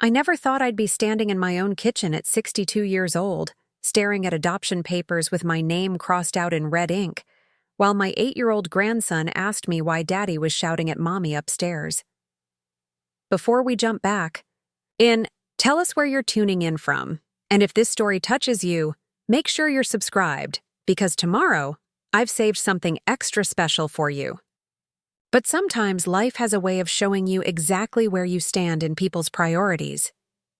I never thought I'd be standing in my own kitchen at 62 years old, staring at adoption papers with my name crossed out in red ink, while my 8-year-old grandson asked me why Daddy was shouting at Mommy upstairs. Before we jump back, tell us where you're tuning in from, and if this story touches you, make sure you're subscribed, because tomorrow, I've saved something extra special for you. But sometimes life has a way of showing you exactly where you stand in people's priorities.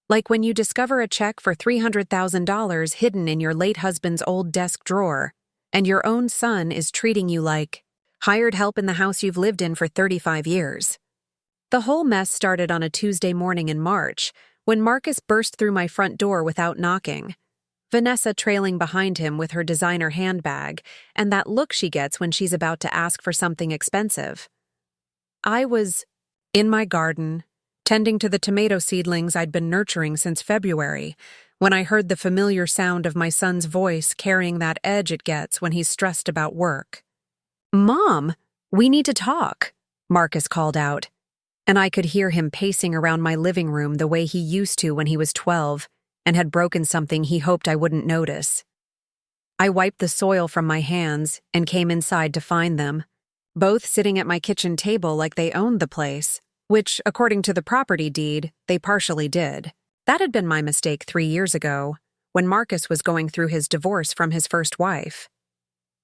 Like when you discover a check for $300,000 hidden in your late husband's old desk drawer, and your own son is treating you like hired help in the house you've lived in for 35 years. The whole mess started on a Tuesday morning in March, when Marcus burst through my front door without knocking, Vanessa trailing behind him with her designer handbag and that look she gets when she's about to ask for something expensive. I was in my garden, tending to the tomato seedlings I'd been nurturing since February, when I heard the familiar sound of my son's voice carrying that edge it gets when he's stressed about work. "Mom, we need to talk," Marcus called out, and I could hear him pacing around my living room the way he used to when he was 12 and had broken something he hoped I wouldn't notice. I wiped the soil from my hands and came inside to find them, both sitting at my kitchen table like they owned the place, which, according to the property deed, they partially did. That had been my mistake 3 years ago, when Marcus was going through his divorce from his first wife.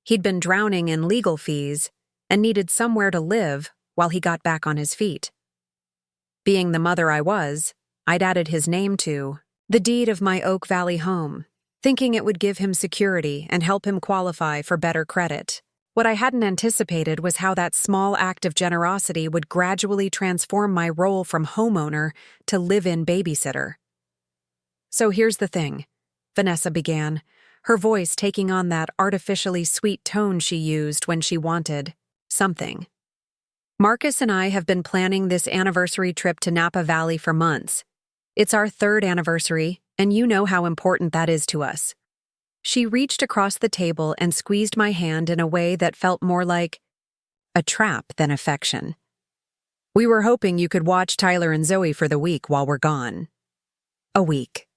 He'd been drowning in legal fees and needed somewhere to live while he got back on his feet. Being the mother I was, I'd added his name to the deed of my Oak Valley home, thinking it would give him security and help him qualify for better credit. What I hadn't anticipated was how that small act of generosity would gradually transform my role from homeowner to live-in babysitter. "So here's the thing," Vanessa began, her voice taking on that artificially sweet tone she used when she wanted something. "Marcus and I have been planning this anniversary trip to Napa Valley for months. It's our 3rd anniversary, and you know how important that is to us." She reached across the table and squeezed my hand in a way that felt more like a trap than affection. "We were hoping you could watch Tyler and Zoe for the week while we're gone." A week.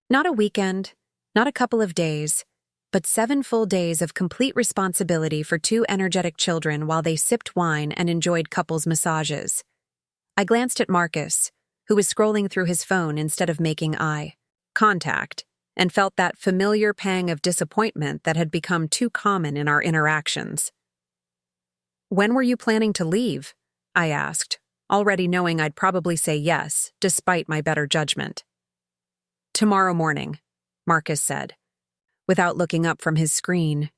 Not a weekend, not a couple of days, but 7 full days of complete responsibility for 2 energetic children while they sipped wine and enjoyed couples massages. I glanced at Marcus, who was scrolling through his phone instead of making eye contact, and felt that familiar pang of disappointment that had become too common in our interactions. "When were you planning to leave?" I asked, already knowing I'd probably say yes, despite my better judgment. "Tomorrow morning," Marcus said, without looking up from his screen.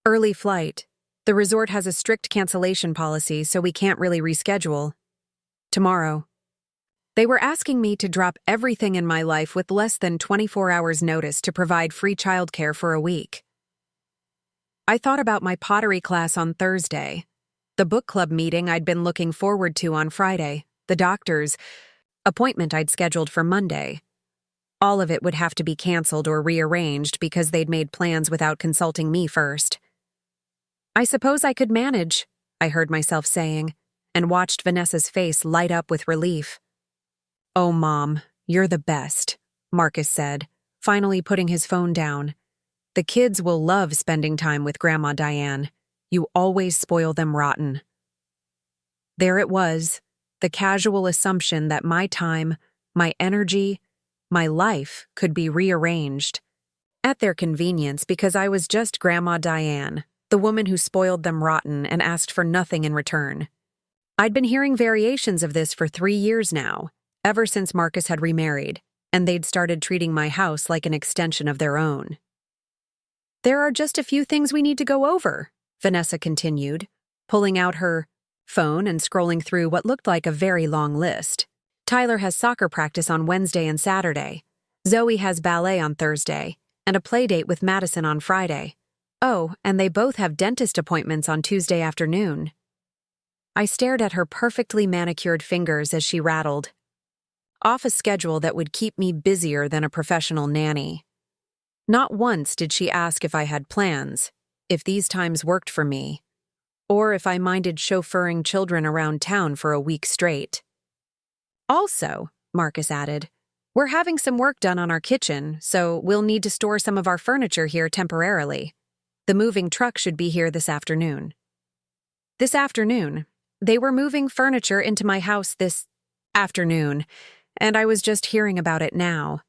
"Early flight. The resort has a strict cancellation policy, so we can't really reschedule. Tomorrow." They were asking me to drop everything in my life with less than 24 hours' notice to provide free childcare for a week. I thought about my pottery class on Thursday, the book club meeting I'd been looking forward to on Friday, the doctor's appointment I'd scheduled for Monday. All of it would have to be canceled or rearranged because they'd made plans without consulting me first. "I suppose I could manage," I heard myself saying, and watched Vanessa's face light up with relief. "Oh, Mom, you're the best," Marcus said, finally putting his phone down. "The kids will love spending time with Grandma Diane. You always spoil them rotten." There it was, the casual assumption that my time, my energy, my life could be rearranged at their convenience because I was just Grandma Diane, the woman who spoiled them rotten and asked for nothing in return. I'd been hearing variations of this for 3 years now, ever since Marcus had remarried, and they'd started treating my house like an extension of their own. "There are just a few things we need to go over," Vanessa continued, pulling out her phone and scrolling through what looked like a very long list. "Tyler has soccer practice on Wednesday and Saturday. Zoe has ballet on Thursday, and a play date with Madison on Friday. Oh, and they both have dentist appointments on Tuesday afternoon." I stared at her perfectly manicured fingers as she rattled off a schedule that would keep me busier than a professional nanny. Not once did she ask if I had plans, if these times worked for me, or if I minded chauffeuring children around town for a week straight. Also, Marcus added. We're having some work done on our kitchen, so we'll need to store some of our furniture here temporarily. The moving truck should be here this afternoon. This afternoon. They were moving furniture into my house this afternoon, and I was just hearing about it now.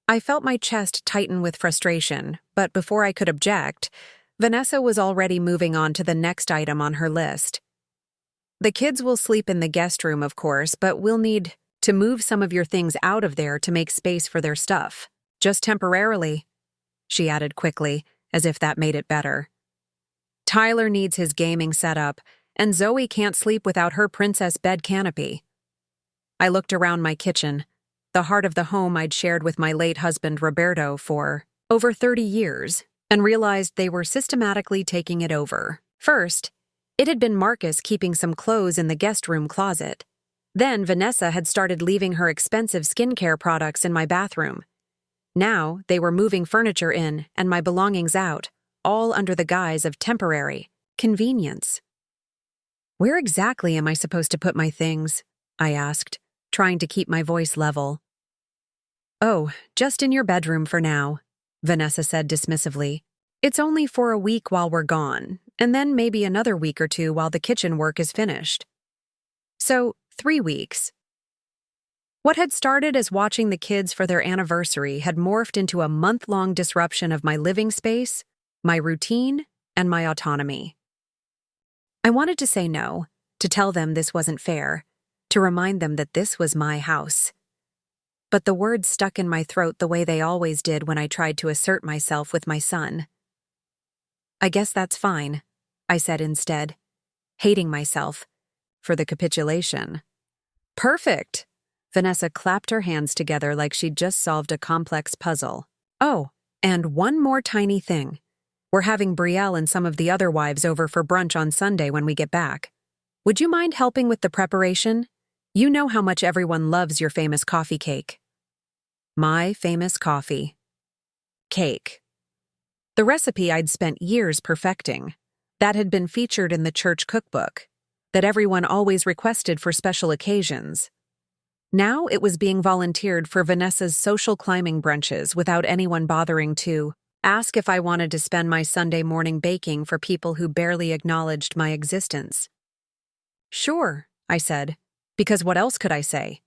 I felt my chest tighten with frustration, but before I could object, Vanessa was already moving on to the next item on her list. The kids will sleep in the guest room, of course, but we'll need to move some of your things out of there to make space for their stuff. Just temporarily, she added quickly, as if that made it better. Tyler needs his gaming setup, and Zoe can't sleep without her princess bed canopy. I looked around my kitchen, the heart of the home I'd shared with my late husband Roberto for over 30 years, and realized they were systematically taking it over. First, it had been Marcus keeping some clothes in the guest room closet. Then Vanessa had started leaving her expensive skincare products in my bathroom. Now they were moving furniture in and my belongings out, all under the guise of temporary convenience. Where exactly am I supposed to put my things? I asked, trying to keep my voice level. Oh, just in your bedroom for now, Vanessa said dismissively. It's only for a week while we're gone, and then maybe another week or two while the kitchen work is finished. So, 3 weeks. What had started as watching the kids for their anniversary had morphed into a month-long disruption of my living space, my routine, and my autonomy. I wanted to say no, to tell them this wasn't fair, to remind them that this was my house. But the words stuck in my throat the way they always did when I tried to assert myself with my son. I guess that's fine, I said instead, hating myself for the capitulation. Perfect! Vanessa clapped her hands together like she'd just solved a complex puzzle. Oh, and one more tiny thing. We're having Brielle and some of the other wives over for brunch on Sunday when we get back. Would you mind helping with the preparation? You know how much everyone loves your famous coffee cake. My famous coffee cake. The recipe I'd spent years perfecting, that had been featured in the church cookbook, that everyone always requested for special occasions. Now it was being volunteered for Vanessa's social climbing brunches without anyone bothering to ask if I wanted to spend my Sunday morning baking for people who barely acknowledged my existence. Sure, I said, because what else could I say?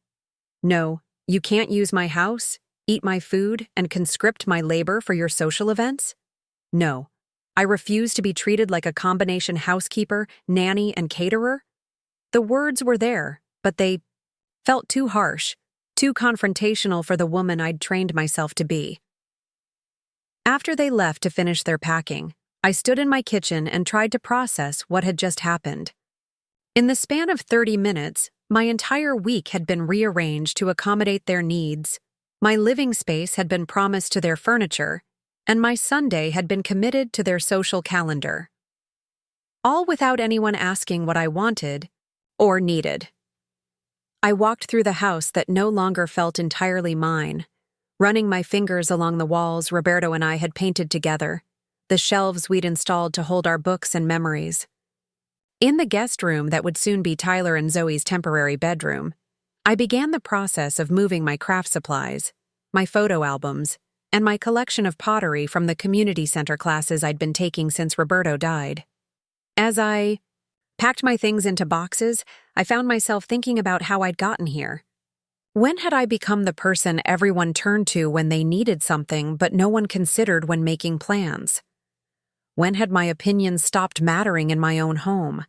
No, you can't use my house, eat my food, and conscript my labor for your social events? No, I refuse to be treated like a combination housekeeper, nanny, and caterer? The words were there, but they felt too harsh, too confrontational for the woman I'd trained myself to be. After they left to finish their packing, I stood in my kitchen and tried to process what had just happened. In the span of 30 minutes, my entire week had been rearranged to accommodate their needs, my living space had been promised to their furniture, and my Sunday had been committed to their social calendar. All without anyone asking what I wanted or needed. I walked through the house that no longer felt entirely mine, running my fingers along the walls Roberto and I had painted together, the shelves we'd installed to hold our books and memories. In the guest room that would soon be Tyler and Zoe's temporary bedroom, I began the process of moving my craft supplies, my photo albums, and my collection of pottery from the community center classes I'd been taking since Roberto died. As I packed my things into boxes, I found myself thinking about how I'd gotten here. When had I become the person everyone turned to when they needed something but no one considered when making plans? When had my opinions stopped mattering in my own home?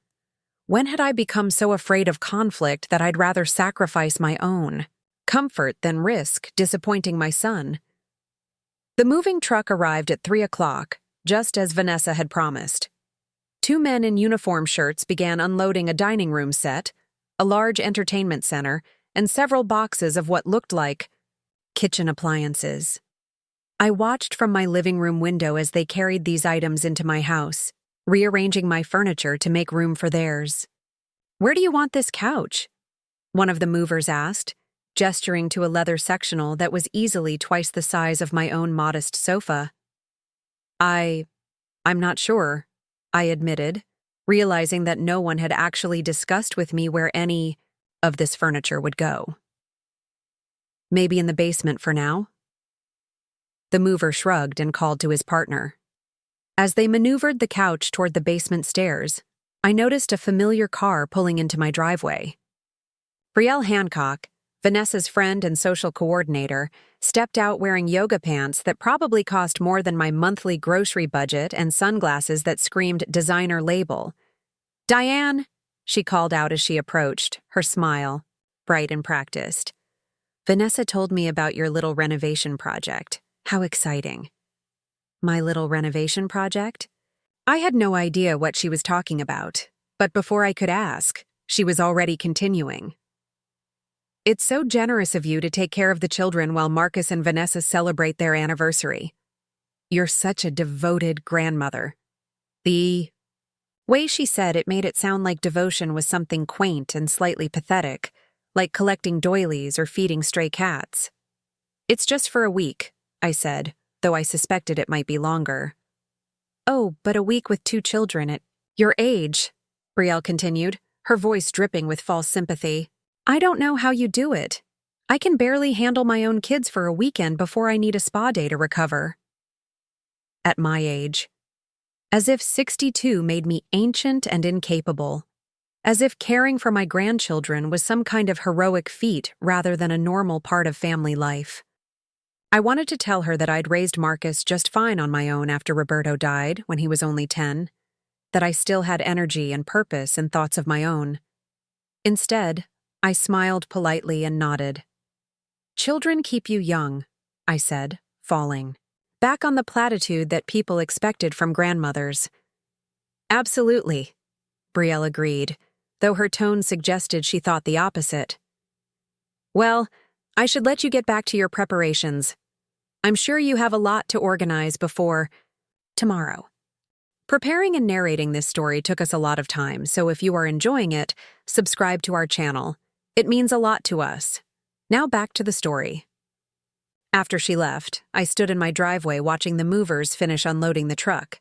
When had I become so afraid of conflict that I'd rather sacrifice my own comfort than risk disappointing my son? The moving truck arrived at 3 o'clock, just as Vanessa had promised. 2 men in uniform shirts began unloading a dining room set, a large entertainment center, and several boxes of what looked like kitchen appliances. I watched from my living room window as they carried these items into my house, rearranging my furniture to make room for theirs. "Where do you want this couch?" one of the movers asked, gesturing to a leather sectional that was easily twice the size of my own modest sofa. I'm not sure, I admitted, realizing that no one had actually discussed with me where any of this furniture would go. Maybe in the basement for now? The mover shrugged and called to his partner. As they maneuvered the couch toward the basement stairs, I noticed a familiar car pulling into my driveway. Brielle Hancock, Vanessa's friend and social coordinator, stepped out wearing yoga pants that probably cost more than my monthly grocery budget and sunglasses that screamed designer label. "Diane," she called out as she approached, her smile bright and practiced. "Vanessa told me about your little renovation project. How exciting." My little renovation project? I had no idea what she was talking about, but before I could ask, she was already continuing. "It's so generous of you to take care of the children while Marcus and Vanessa celebrate their anniversary. You're such a devoted grandmother." The way she said it made it sound like devotion was something quaint and slightly pathetic, like collecting doilies or feeding stray cats. "It's just for a week," I said, though I suspected it might be longer. "Oh, but a week with 2 children at your age," Brielle continued, her voice dripping with false sympathy. "I don't know how you do it. I can barely handle my own kids for a weekend before I need a spa day to recover." At my age. As if 62 made me ancient and incapable. As if caring for my grandchildren was some kind of heroic feat rather than a normal part of family life. I wanted to tell her that I'd raised Marcus just fine on my own after Roberto died when he was only 10, that I still had energy and purpose and thoughts of my own. Instead, I smiled politely and nodded. "Children keep you young," I said, falling back on the platitude that people expected from grandmothers. "Absolutely," Brielle agreed, though her tone suggested she thought the opposite. "Well, I should let you get back to your preparations. I'm sure you have a lot to organize before tomorrow." Preparing and narrating this story took us a lot of time, so if you are enjoying it, subscribe to our channel. It means a lot to us. Now back to the story. After she left, I stood in my driveway watching the movers finish unloading the truck.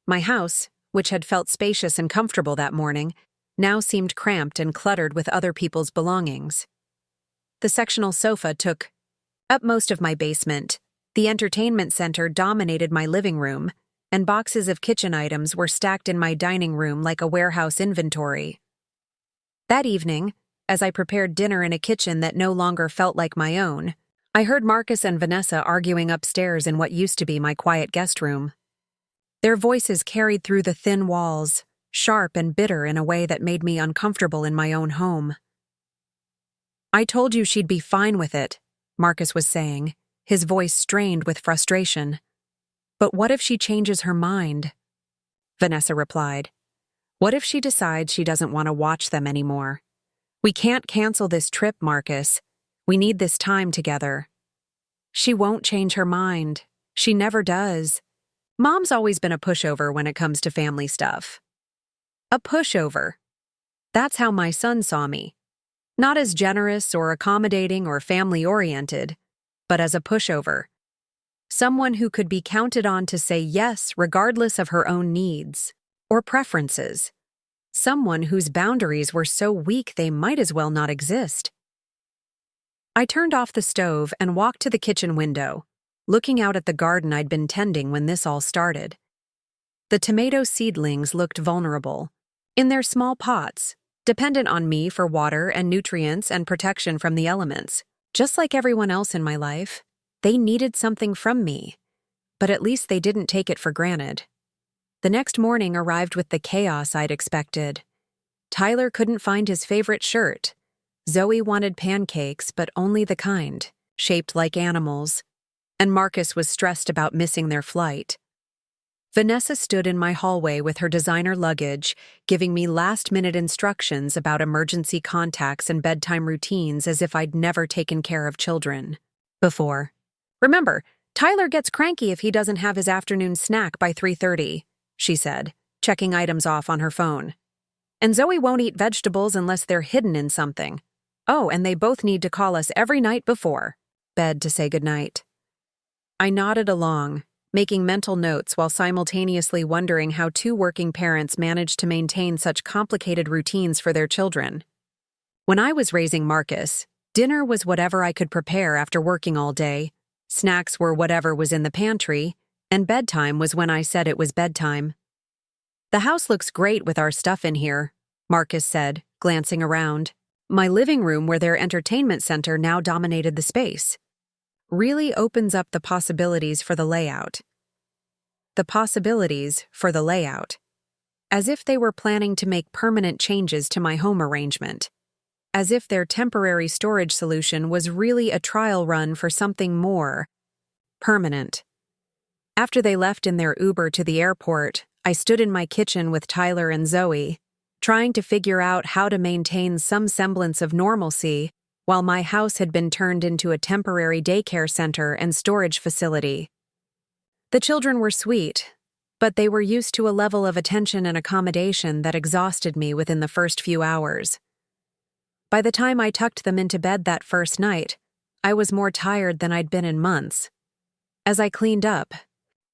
My house, which had felt spacious and comfortable that morning, now seemed cramped and cluttered with other people's belongings. The sectional sofa took up most of my basement, the entertainment center dominated my living room, and boxes of kitchen items were stacked in my dining room like a warehouse inventory. That evening, as I prepared dinner in a kitchen that no longer felt like my own, I heard Marcus and Vanessa arguing upstairs in what used to be my quiet guest room. Their voices carried through the thin walls, sharp and bitter in a way that made me uncomfortable in my own home. "I told you she'd be fine with it," Marcus was saying, his voice strained with frustration. "But what if she changes her mind?" Vanessa replied. "What if she decides she doesn't want to watch them anymore? We can't cancel this trip, Marcus. We need this time together." "She won't change her mind. She never does. Mom's always been a pushover when it comes to family stuff." A pushover. That's how my son saw me. Not as generous or accommodating or family-oriented, but as a pushover. Someone who could be counted on to say yes regardless of her own needs or preferences. Someone whose boundaries were so weak they might as well not exist. I turned off the stove and walked to the kitchen window, looking out at the garden I'd been tending when this all started. The tomato seedlings looked vulnerable, in their small pots, dependent on me for water and nutrients and protection from the elements. Just like everyone else in my life, they needed something from me, but at least they didn't take it for granted. The next morning arrived with the chaos I'd expected. Tyler couldn't find his favorite shirt. Zoe wanted pancakes, but only the kind, shaped like animals. And Marcus was stressed about missing their flight. Vanessa stood in my hallway with her designer luggage, giving me last-minute instructions about emergency contacts and bedtime routines as if I'd never taken care of children before. "Remember, Tyler gets cranky if he doesn't have his afternoon snack by 3:30, she said, checking items off on her phone. "And Zoe won't eat vegetables unless they're hidden in something. Oh, and they both need to call us every night before bed to say goodnight." I nodded along, making mental notes while simultaneously wondering how 2 working parents managed to maintain such complicated routines for their children. When I was raising Marcus, Dinner was whatever I could prepare after working all day, snacks were whatever was in the pantry, and bedtime was when I said it was bedtime. "The house looks great with our stuff in here," Marcus said, glancing around. My living room, where their entertainment center now dominated the space, really opens up the possibilities for the layout. The possibilities for the layout. As if they were planning to make permanent changes to my home arrangement. As if their temporary storage solution was really a trial run for something more permanent. After they left in their Uber to the airport, I stood in my kitchen with Tyler and Zoe, trying to figure out how to maintain some semblance of normalcy while my house had been turned into a temporary daycare center and storage facility. The children were sweet, but they were used to a level of attention and accommodation that exhausted me within the first few hours. By the time I tucked them into bed that first night, I was more tired than I'd been in months. As I cleaned up,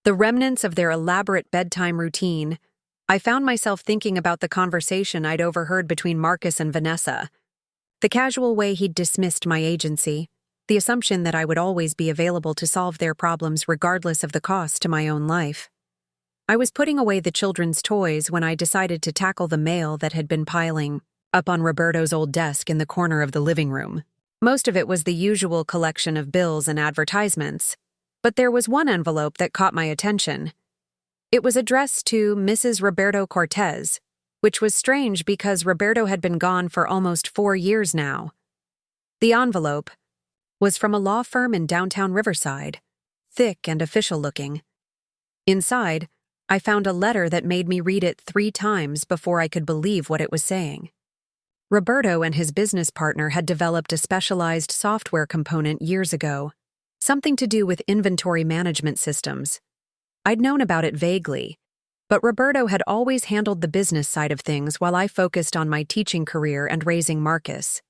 the remnants of their elaborate bedtime routine, I found myself thinking about the conversation I'd overheard between Marcus and Vanessa. The casual way he'd dismissed my agency, the assumption that I would always be available to solve their problems regardless of the cost to my own life. I was putting away the children's toys when I decided to tackle the mail that had been piling up on Roberto's old desk in the corner of the living room. Most of it was the usual collection of bills and advertisements, but there was one envelope that caught my attention. It was addressed to Mrs. Roberto Cortez, which was strange because Roberto had been gone for almost 4 years now. The envelope was from a law firm in downtown Riverside, thick and official-looking. Inside, I found a letter that made me read it 3 times before I could believe what it was saying. Roberto and his business partner had developed a specialized software component years ago, something to do with inventory management systems. I'd known about it vaguely, but Roberto had always handled the business side of things while I focused on my teaching career and raising Marcus.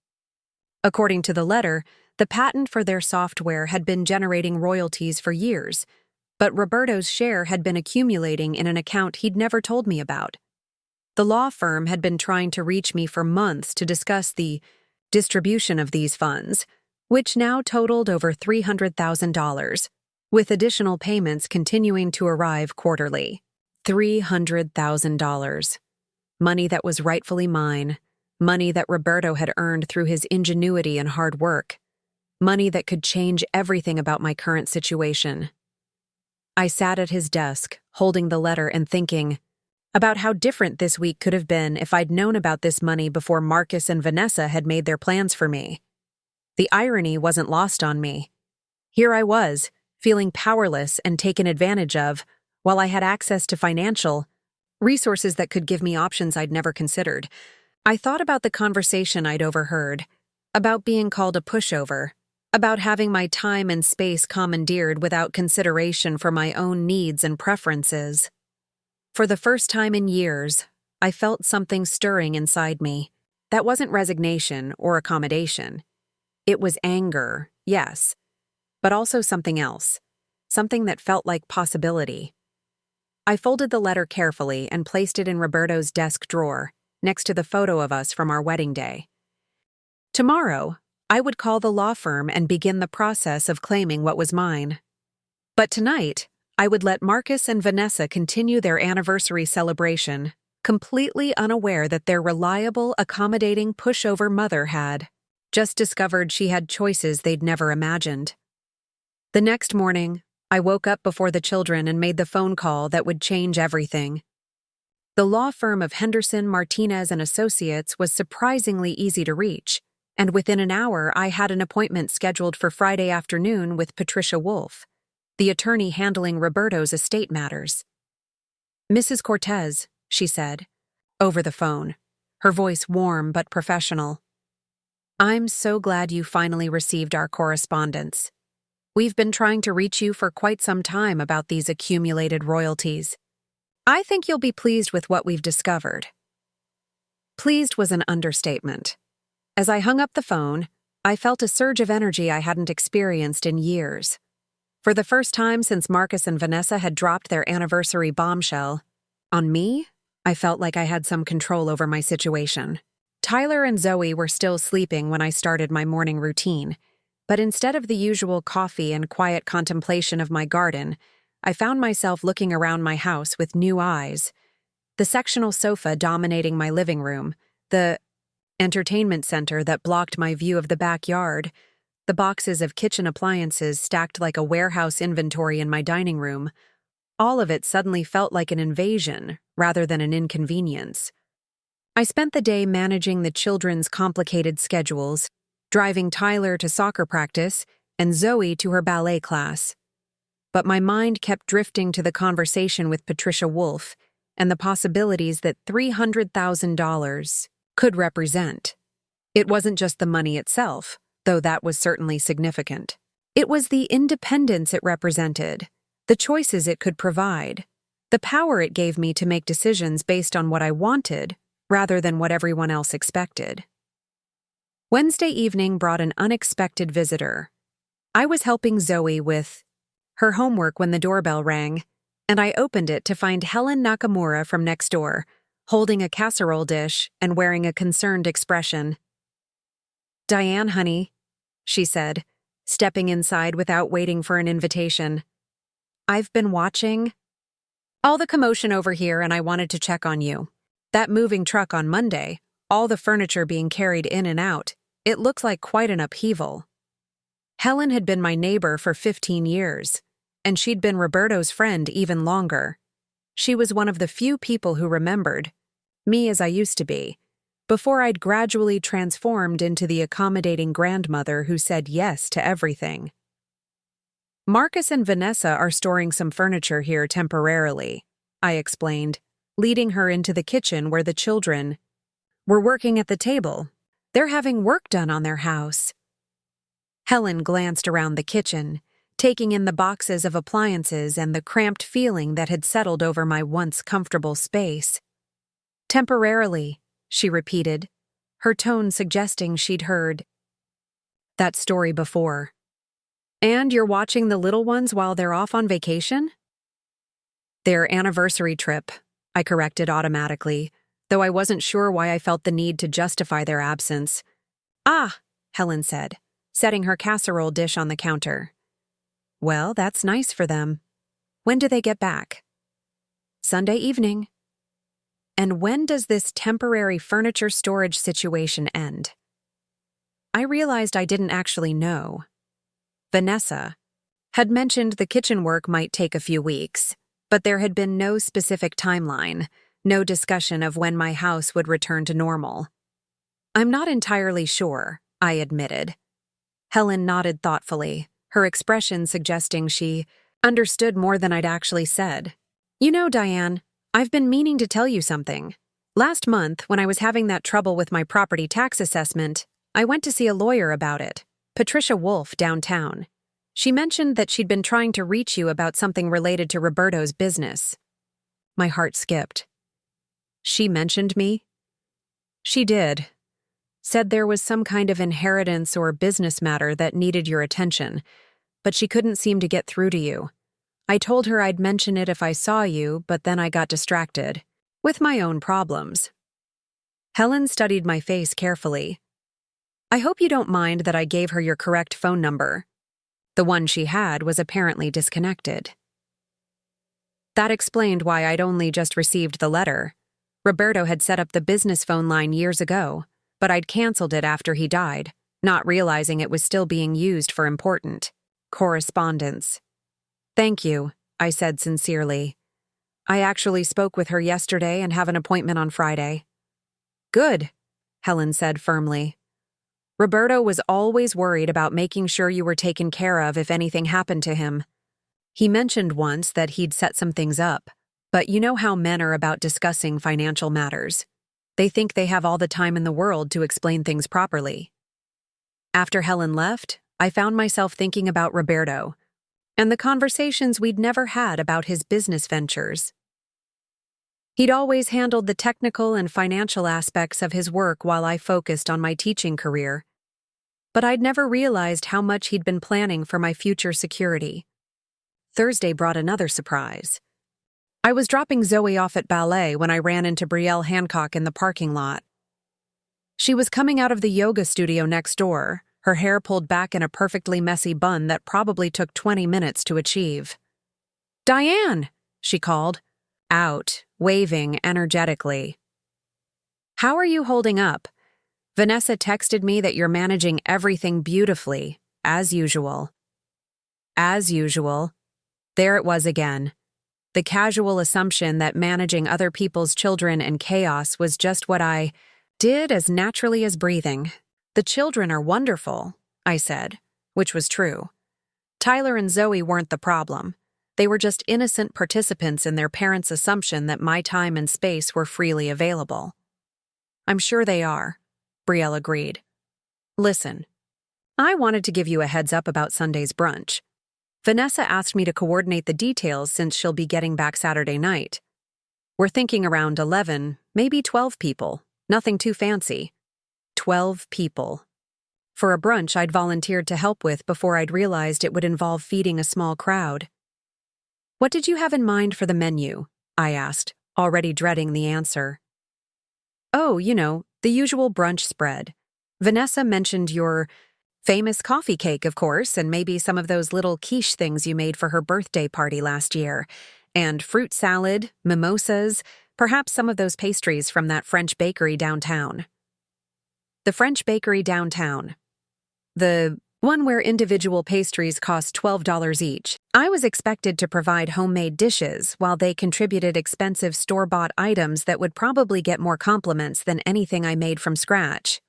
According to the letter, the patent for their software had been generating royalties for years, but Roberto's share had been accumulating in an account he'd never told me about. The law firm had been trying to reach me for months to discuss the distribution of these funds, which now totaled over $300,000, with additional payments continuing to arrive quarterly. $300,000. Money that was rightfully mine, money that Roberto had earned through his ingenuity and hard work, money that could change everything about my current situation. I sat at his desk, holding the letter and thinking about how different this week could have been if I'd known about this money before Marcus and Vanessa had made their plans for me. The irony wasn't lost on me. Here I was, feeling powerless and taken advantage of, while I had access to financial resources that could give me options I'd never considered. I thought about the conversation I'd overheard, about being called a pushover, about having my time and space commandeered without consideration for my own needs and preferences. For the first time in years, I felt something stirring inside me. That wasn't resignation or accommodation. It was anger, yes, but also something else, something that felt like possibility. I folded the letter carefully and placed it in Roberto's desk drawer, next to the photo of us from our wedding day. Tomorrow, I would call the law firm and begin the process of claiming what was mine. But tonight, I would let Marcus and Vanessa continue their anniversary celebration, completely unaware that their reliable, accommodating pushover mother had just discovered she had choices they'd never imagined. The next morning, I woke up before the children and made the phone call that would change everything. The law firm of Henderson, Martinez and Associates was surprisingly easy to reach, and within an hour I had an appointment scheduled for Friday afternoon with Patricia Wolfe, the attorney handling Roberto's estate matters. "Mrs. Cortez," she said, over the phone, her voice warm but professional. "I'm so glad you finally received our correspondence. We've been trying to reach you for quite some time about these accumulated royalties. I think you'll be pleased with what we've discovered." Pleased was an understatement. As I hung up the phone, I felt a surge of energy I hadn't experienced in years. For the first time since Marcus and Vanessa had dropped their anniversary bombshell on me, I felt like I had some control over my situation. Tyler and Zoe were still sleeping when I started my morning routine, but instead of the usual coffee and quiet contemplation of my garden, I found myself looking around my house with new eyes. The sectional sofa dominating my living room, the entertainment center that blocked my view of the backyard, the boxes of kitchen appliances stacked like a warehouse inventory in my dining room, all of it suddenly felt like an invasion rather than an inconvenience. I spent the day managing the children's complicated schedules, driving Tyler to soccer practice and Zoe to her ballet class. But my mind kept drifting to the conversation with Patricia Wolfe and the possibilities that $300,000 could represent. It wasn't just the money itself, though that was certainly significant. It was the independence it represented, the choices it could provide, the power it gave me to make decisions based on what I wanted rather than what everyone else expected. Wednesday evening brought an unexpected visitor. I was helping Zoe with her homework when the doorbell rang, and I opened it to find Helen Nakamura from next door, holding a casserole dish and wearing a concerned expression. "Diane, honey," she said, stepping inside without waiting for an invitation. "I've been watching all the commotion over here and I wanted to check on you. That moving truck on Monday, all the furniture being carried in and out, it looked like quite an upheaval." Helen had been my neighbor for 15 years, and she'd been Roberto's friend even longer. She was one of the few people who remembered me as I used to be, before I'd gradually transformed into the accommodating grandmother who said yes to everything. "Marcus and Vanessa are storing some furniture here temporarily," I explained, leading her into the kitchen where the children were working at the table. "They're having work done on their house." Helen glanced around the kitchen, taking in the boxes of appliances and the cramped feeling that had settled over my once comfortable space. "Temporarily," she repeated, her tone suggesting she'd heard that story before. "And you're watching the little ones while they're off on vacation?" "Their anniversary trip," I corrected automatically, though I wasn't sure why I felt the need to justify their absence. "Ah," Helen said, setting her casserole dish on the counter. "Well, that's nice for them. When do they get back?" "Sunday evening." "And when does this temporary furniture storage situation end?" I realized I didn't actually know. Vanessa had mentioned the kitchen work might take a few weeks, but there had been no specific timeline, no discussion of when my house would return to normal. "I'm not entirely sure," I admitted. Helen nodded thoughtfully, her expression suggesting she understood more than I'd actually said. "You know, Diane, I've been meaning to tell you something. Last month, when I was having that trouble with my property tax assessment, I went to see a lawyer about it, Patricia Wolfe, downtown. She mentioned that she'd been trying to reach you about something related to Roberto's business." My heart skipped. "She mentioned me?" "She did. Said there was some kind of inheritance or business matter that needed your attention, but she couldn't seem to get through to you. I told her I'd mention it if I saw you, but then I got distracted with my own problems." Helen studied my face carefully. "I hope you don't mind that I gave her your correct phone number. The one she had was apparently disconnected." That explained why I'd only just received the letter. Roberto had set up the business phone line years ago, but I'd canceled it after he died, not realizing it was still being used for important correspondence. "Thank you," I said sincerely. "I actually spoke with her yesterday and have an appointment on Friday." "Good," Helen said firmly. "Roberto was always worried about making sure you were taken care of if anything happened to him. He mentioned once that he'd set some things up, but you know how men are about discussing financial matters. They think they have all the time in the world to explain things properly." After Helen left, I found myself thinking about Roberto and the conversations we'd never had about his business ventures. He'd always handled the technical and financial aspects of his work while I focused on my teaching career. But I'd never realized how much he'd been planning for my future security. Thursday brought another surprise. I was dropping Zoe off at ballet when I ran into Brielle Hancock in the parking lot. She was coming out of the yoga studio next door, her hair pulled back in a perfectly messy bun that probably took 20 minutes to achieve. "Diane!" she called, out, waving energetically. "How are you holding up? Vanessa texted me that you're managing everything beautifully, as usual." As usual. There it was again. The casual assumption that managing other people's children and chaos was just what I did as naturally as breathing. "The children are wonderful," I said, which was true. Tyler and Zoe weren't the problem. They were just innocent participants in their parents' assumption that my time and space were freely available. "I'm sure they are," Brielle agreed. "Listen, I wanted to give you a heads up about Sunday's brunch. Vanessa asked me to coordinate the details since she'll be getting back Saturday night. We're thinking around 11, maybe 12 people. Nothing too fancy." 12 people. For a brunch I'd volunteered to help with before I'd realized it would involve feeding a small crowd. "What did you have in mind for the menu?" I asked, already dreading the answer. "Oh, the usual brunch spread. Vanessa mentioned your famous coffee cake, of course, and maybe some of those little quiche things you made for her birthday party last year. And fruit salad, mimosas, perhaps some of those pastries from that French bakery downtown." The French bakery downtown. The one where individual pastries cost $12 each. I was expected to provide homemade dishes while they contributed expensive store-bought items that would probably get more compliments than anything I made from scratch.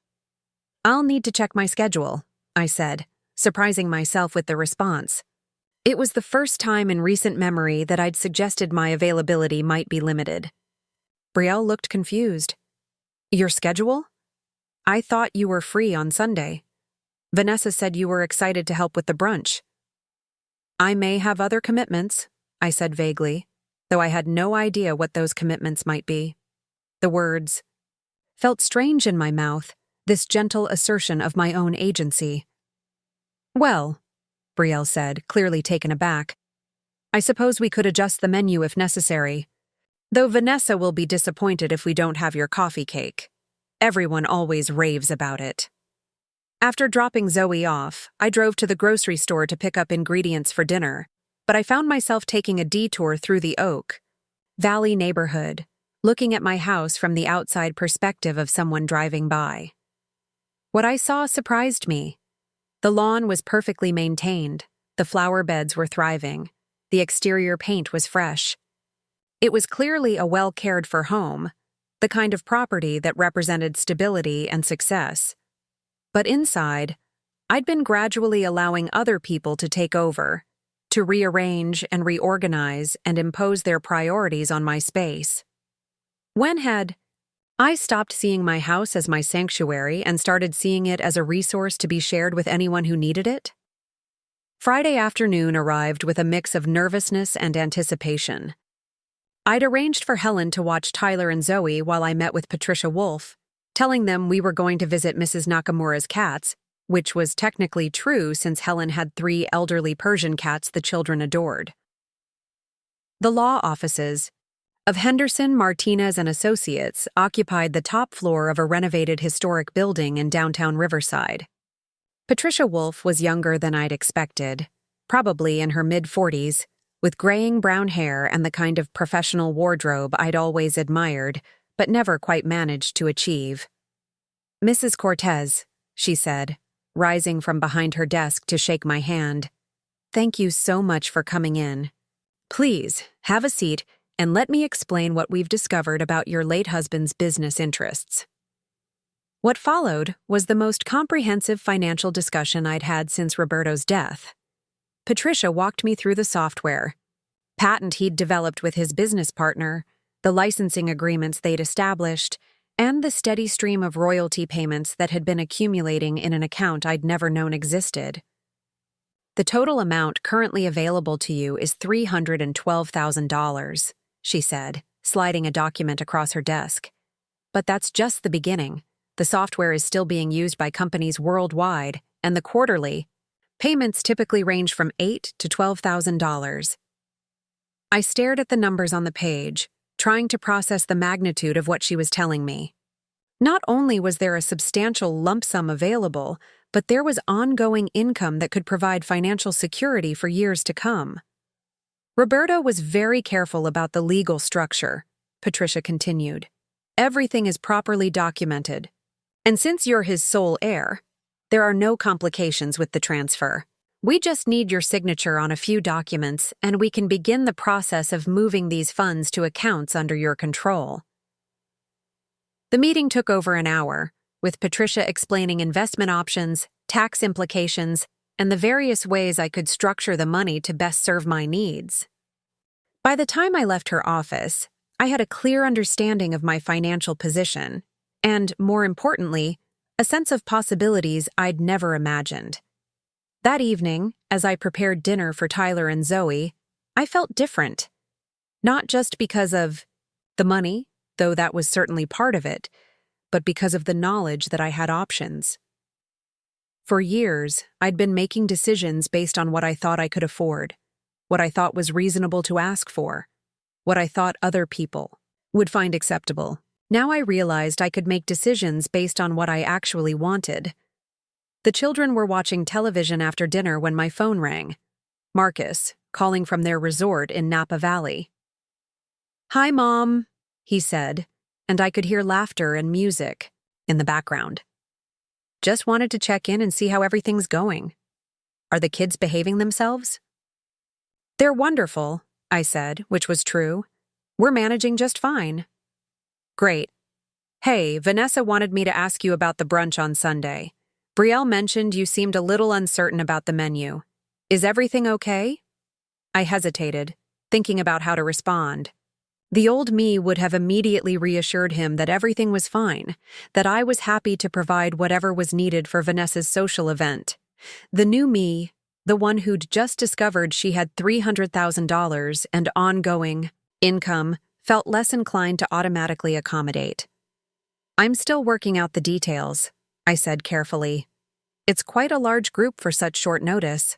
"I'll need to check my schedule," I said, surprising myself with the response. It was the first time in recent memory that I'd suggested my availability might be limited. Brielle looked confused. "Your schedule? I thought you were free on Sunday. Vanessa said you were excited to help with the brunch." "I may have other commitments," I said vaguely, though I had no idea what those commitments might be. The words felt strange in my mouth, this gentle assertion of my own agency. "Well," Brielle said, clearly taken aback, "I suppose we could adjust the menu if necessary. Though Vanessa will be disappointed if we don't have your coffee cake. Everyone always raves about it." After dropping Zoe off, I drove to the grocery store to pick up ingredients for dinner, but I found myself taking a detour through the Oak Valley neighborhood, looking at my house from the outside perspective of someone driving by. What I saw surprised me. The lawn was perfectly maintained, the flower beds were thriving, the exterior paint was fresh. It was clearly a well-cared-for home, the kind of property that represented stability and success. But inside, I'd been gradually allowing other people to take over, to rearrange and reorganize and impose their priorities on my space. When had I stopped seeing my house as my sanctuary and started seeing it as a resource to be shared with anyone who needed it? Friday afternoon arrived with a mix of nervousness and anticipation. I'd arranged for Helen to watch Tyler and Zoe while I met with Patricia Wolfe, telling them we were going to visit Mrs. Nakamura's cats, which was technically true since Helen had 3 elderly Persian cats the children adored. The law offices of Henderson, Martinez and Associates occupied the top floor of a renovated historic building in downtown Riverside. Patricia Wolfe was younger than I'd expected, probably in her mid-40s, with graying brown hair and the kind of professional wardrobe I'd always admired, but never quite managed to achieve. "Mrs. Cortez," she said, rising from behind her desk to shake my hand. "Thank you so much for coming in. Please, have a seat and let me explain what we've discovered about your late husband's business interests." What followed was the most comprehensive financial discussion I'd had since Roberto's death. Patricia walked me through the software, patent he'd developed with his business partner, the licensing agreements they'd established, and the steady stream of royalty payments that had been accumulating in an account I'd never known existed. "The total amount currently available to you is $312,000, she said, sliding a document across her desk. "But that's just the beginning. The software is still being used by companies worldwide, and the quarterly payments typically range from $8,000 to $12,000. I stared at the numbers on the page, trying to process the magnitude of what she was telling me. Not only was there a substantial lump sum available, but there was ongoing income that could provide financial security for years to come. Roberto was very careful about the legal structure, Patricia continued. Everything is properly documented. And since you're his sole heir, there are no complications with the transfer. We just need your signature on a few documents, and we can begin the process of moving these funds to accounts under your control. The meeting took over an hour, with Patricia explaining investment options, tax implications, and the various ways I could structure the money to best serve my needs. By the time I left her office, I had a clear understanding of my financial position, and, more importantly, a sense of possibilities I'd never imagined. That evening, as I prepared dinner for Tyler and Zoe, I felt different. Not just because of the money, though that was certainly part of it, but because of the knowledge that I had options. For years, I'd been making decisions based on what I thought I could afford, what I thought was reasonable to ask for, what I thought other people would find acceptable. Now I realized I could make decisions based on what I actually wanted. The children were watching television after dinner when my phone rang. Marcus, calling from their resort in Napa Valley. "Hi, Mom," he said, and I could hear laughter and music in the background. "Just wanted to check in and see how everything's going. Are the kids behaving themselves?" "They're wonderful," I said, which was true. "We're managing just fine." "Great. Hey, Vanessa wanted me to ask you about the brunch on Sunday. Brielle mentioned you seemed a little uncertain about the menu. Is everything okay?" I hesitated, thinking about how to respond. The old me would have immediately reassured him that everything was fine, that I was happy to provide whatever was needed for Vanessa's social event. The new me, the one who'd just discovered she had $300,000 and ongoing income, felt less inclined to automatically accommodate. "I'm still working out the details," I said carefully. "It's quite a large group for such short notice."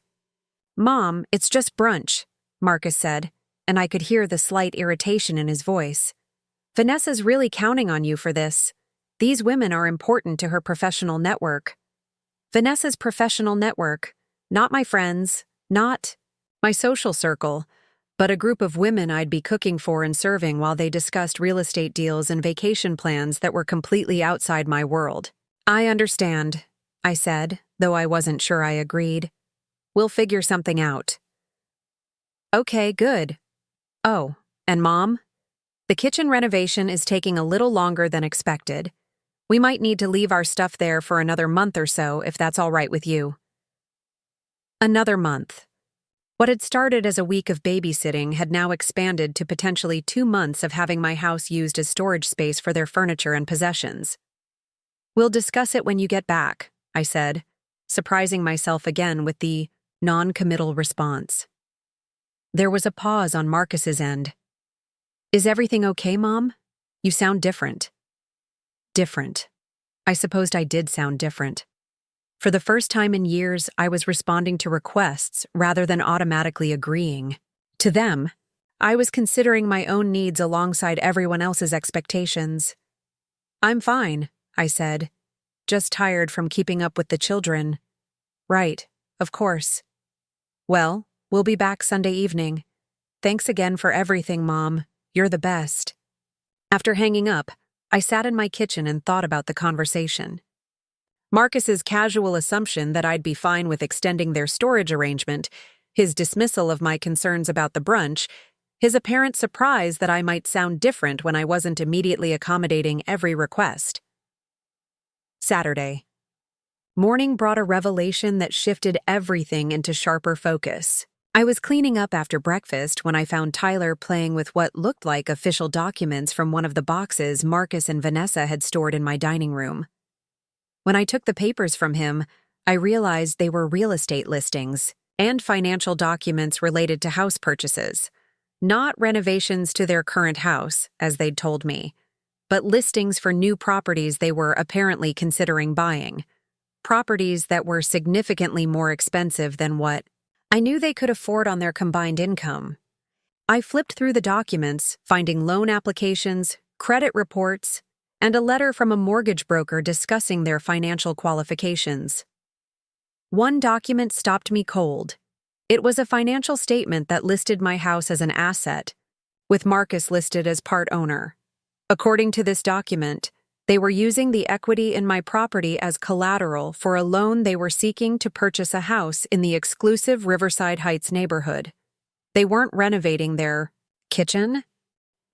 "Mom, it's just brunch," Marcus said, and I could hear the slight irritation in his voice. "Vanessa's really counting on you for this. These women are important to her professional network." Vanessa's professional network, not my friends, not my social circle, but a group of women I'd be cooking for and serving while they discussed real estate deals and vacation plans that were completely outside my world. "I understand," I said, though I wasn't sure I agreed. "We'll figure something out." "Okay, good. Oh, and Mom? The kitchen renovation is taking a little longer than expected. We might need to leave our stuff there for another month or so if that's all right with you." Another month. What had started as a week of babysitting had now expanded to potentially 2 months of having my house used as storage space for their furniture and possessions. "We'll discuss it when you get back," I said, surprising myself again with the non-committal response. There was a pause on Marcus's end. "Is everything okay, Mom? You sound different." Different. I supposed I did sound different. For the first time in years, I was responding to requests rather than automatically agreeing. To them, I was considering my own needs alongside everyone else's expectations. "I'm fine," I said, "just tired from keeping up with the children." "Right, of course. Well, we'll be back Sunday evening. Thanks again for everything, Mom. You're the best." After hanging up, I sat in my kitchen and thought about the conversation. Marcus's casual assumption that I'd be fine with extending their storage arrangement, his dismissal of my concerns about the brunch, his apparent surprise that I might sound different when I wasn't immediately accommodating every request. Saturday. Morning brought a revelation that shifted everything into sharper focus. I was cleaning up after breakfast when I found Tyler playing with what looked like official documents from one of the boxes Marcus and Vanessa had stored in my dining room. When I took the papers from him, I realized they were real estate listings and financial documents related to house purchases, not renovations to their current house, as they'd told me, but listings for new properties they were apparently considering buying, properties that were significantly more expensive than what I knew they could afford on their combined income. I flipped through the documents, finding loan applications, credit reports, and a letter from a mortgage broker discussing their financial qualifications. One document stopped me cold. It was a financial statement that listed my house as an asset, with Marcus listed as part owner. According to this document, they were using the equity in my property as collateral for a loan they were seeking to purchase a house in the exclusive Riverside Heights neighborhood. They weren't renovating their kitchen.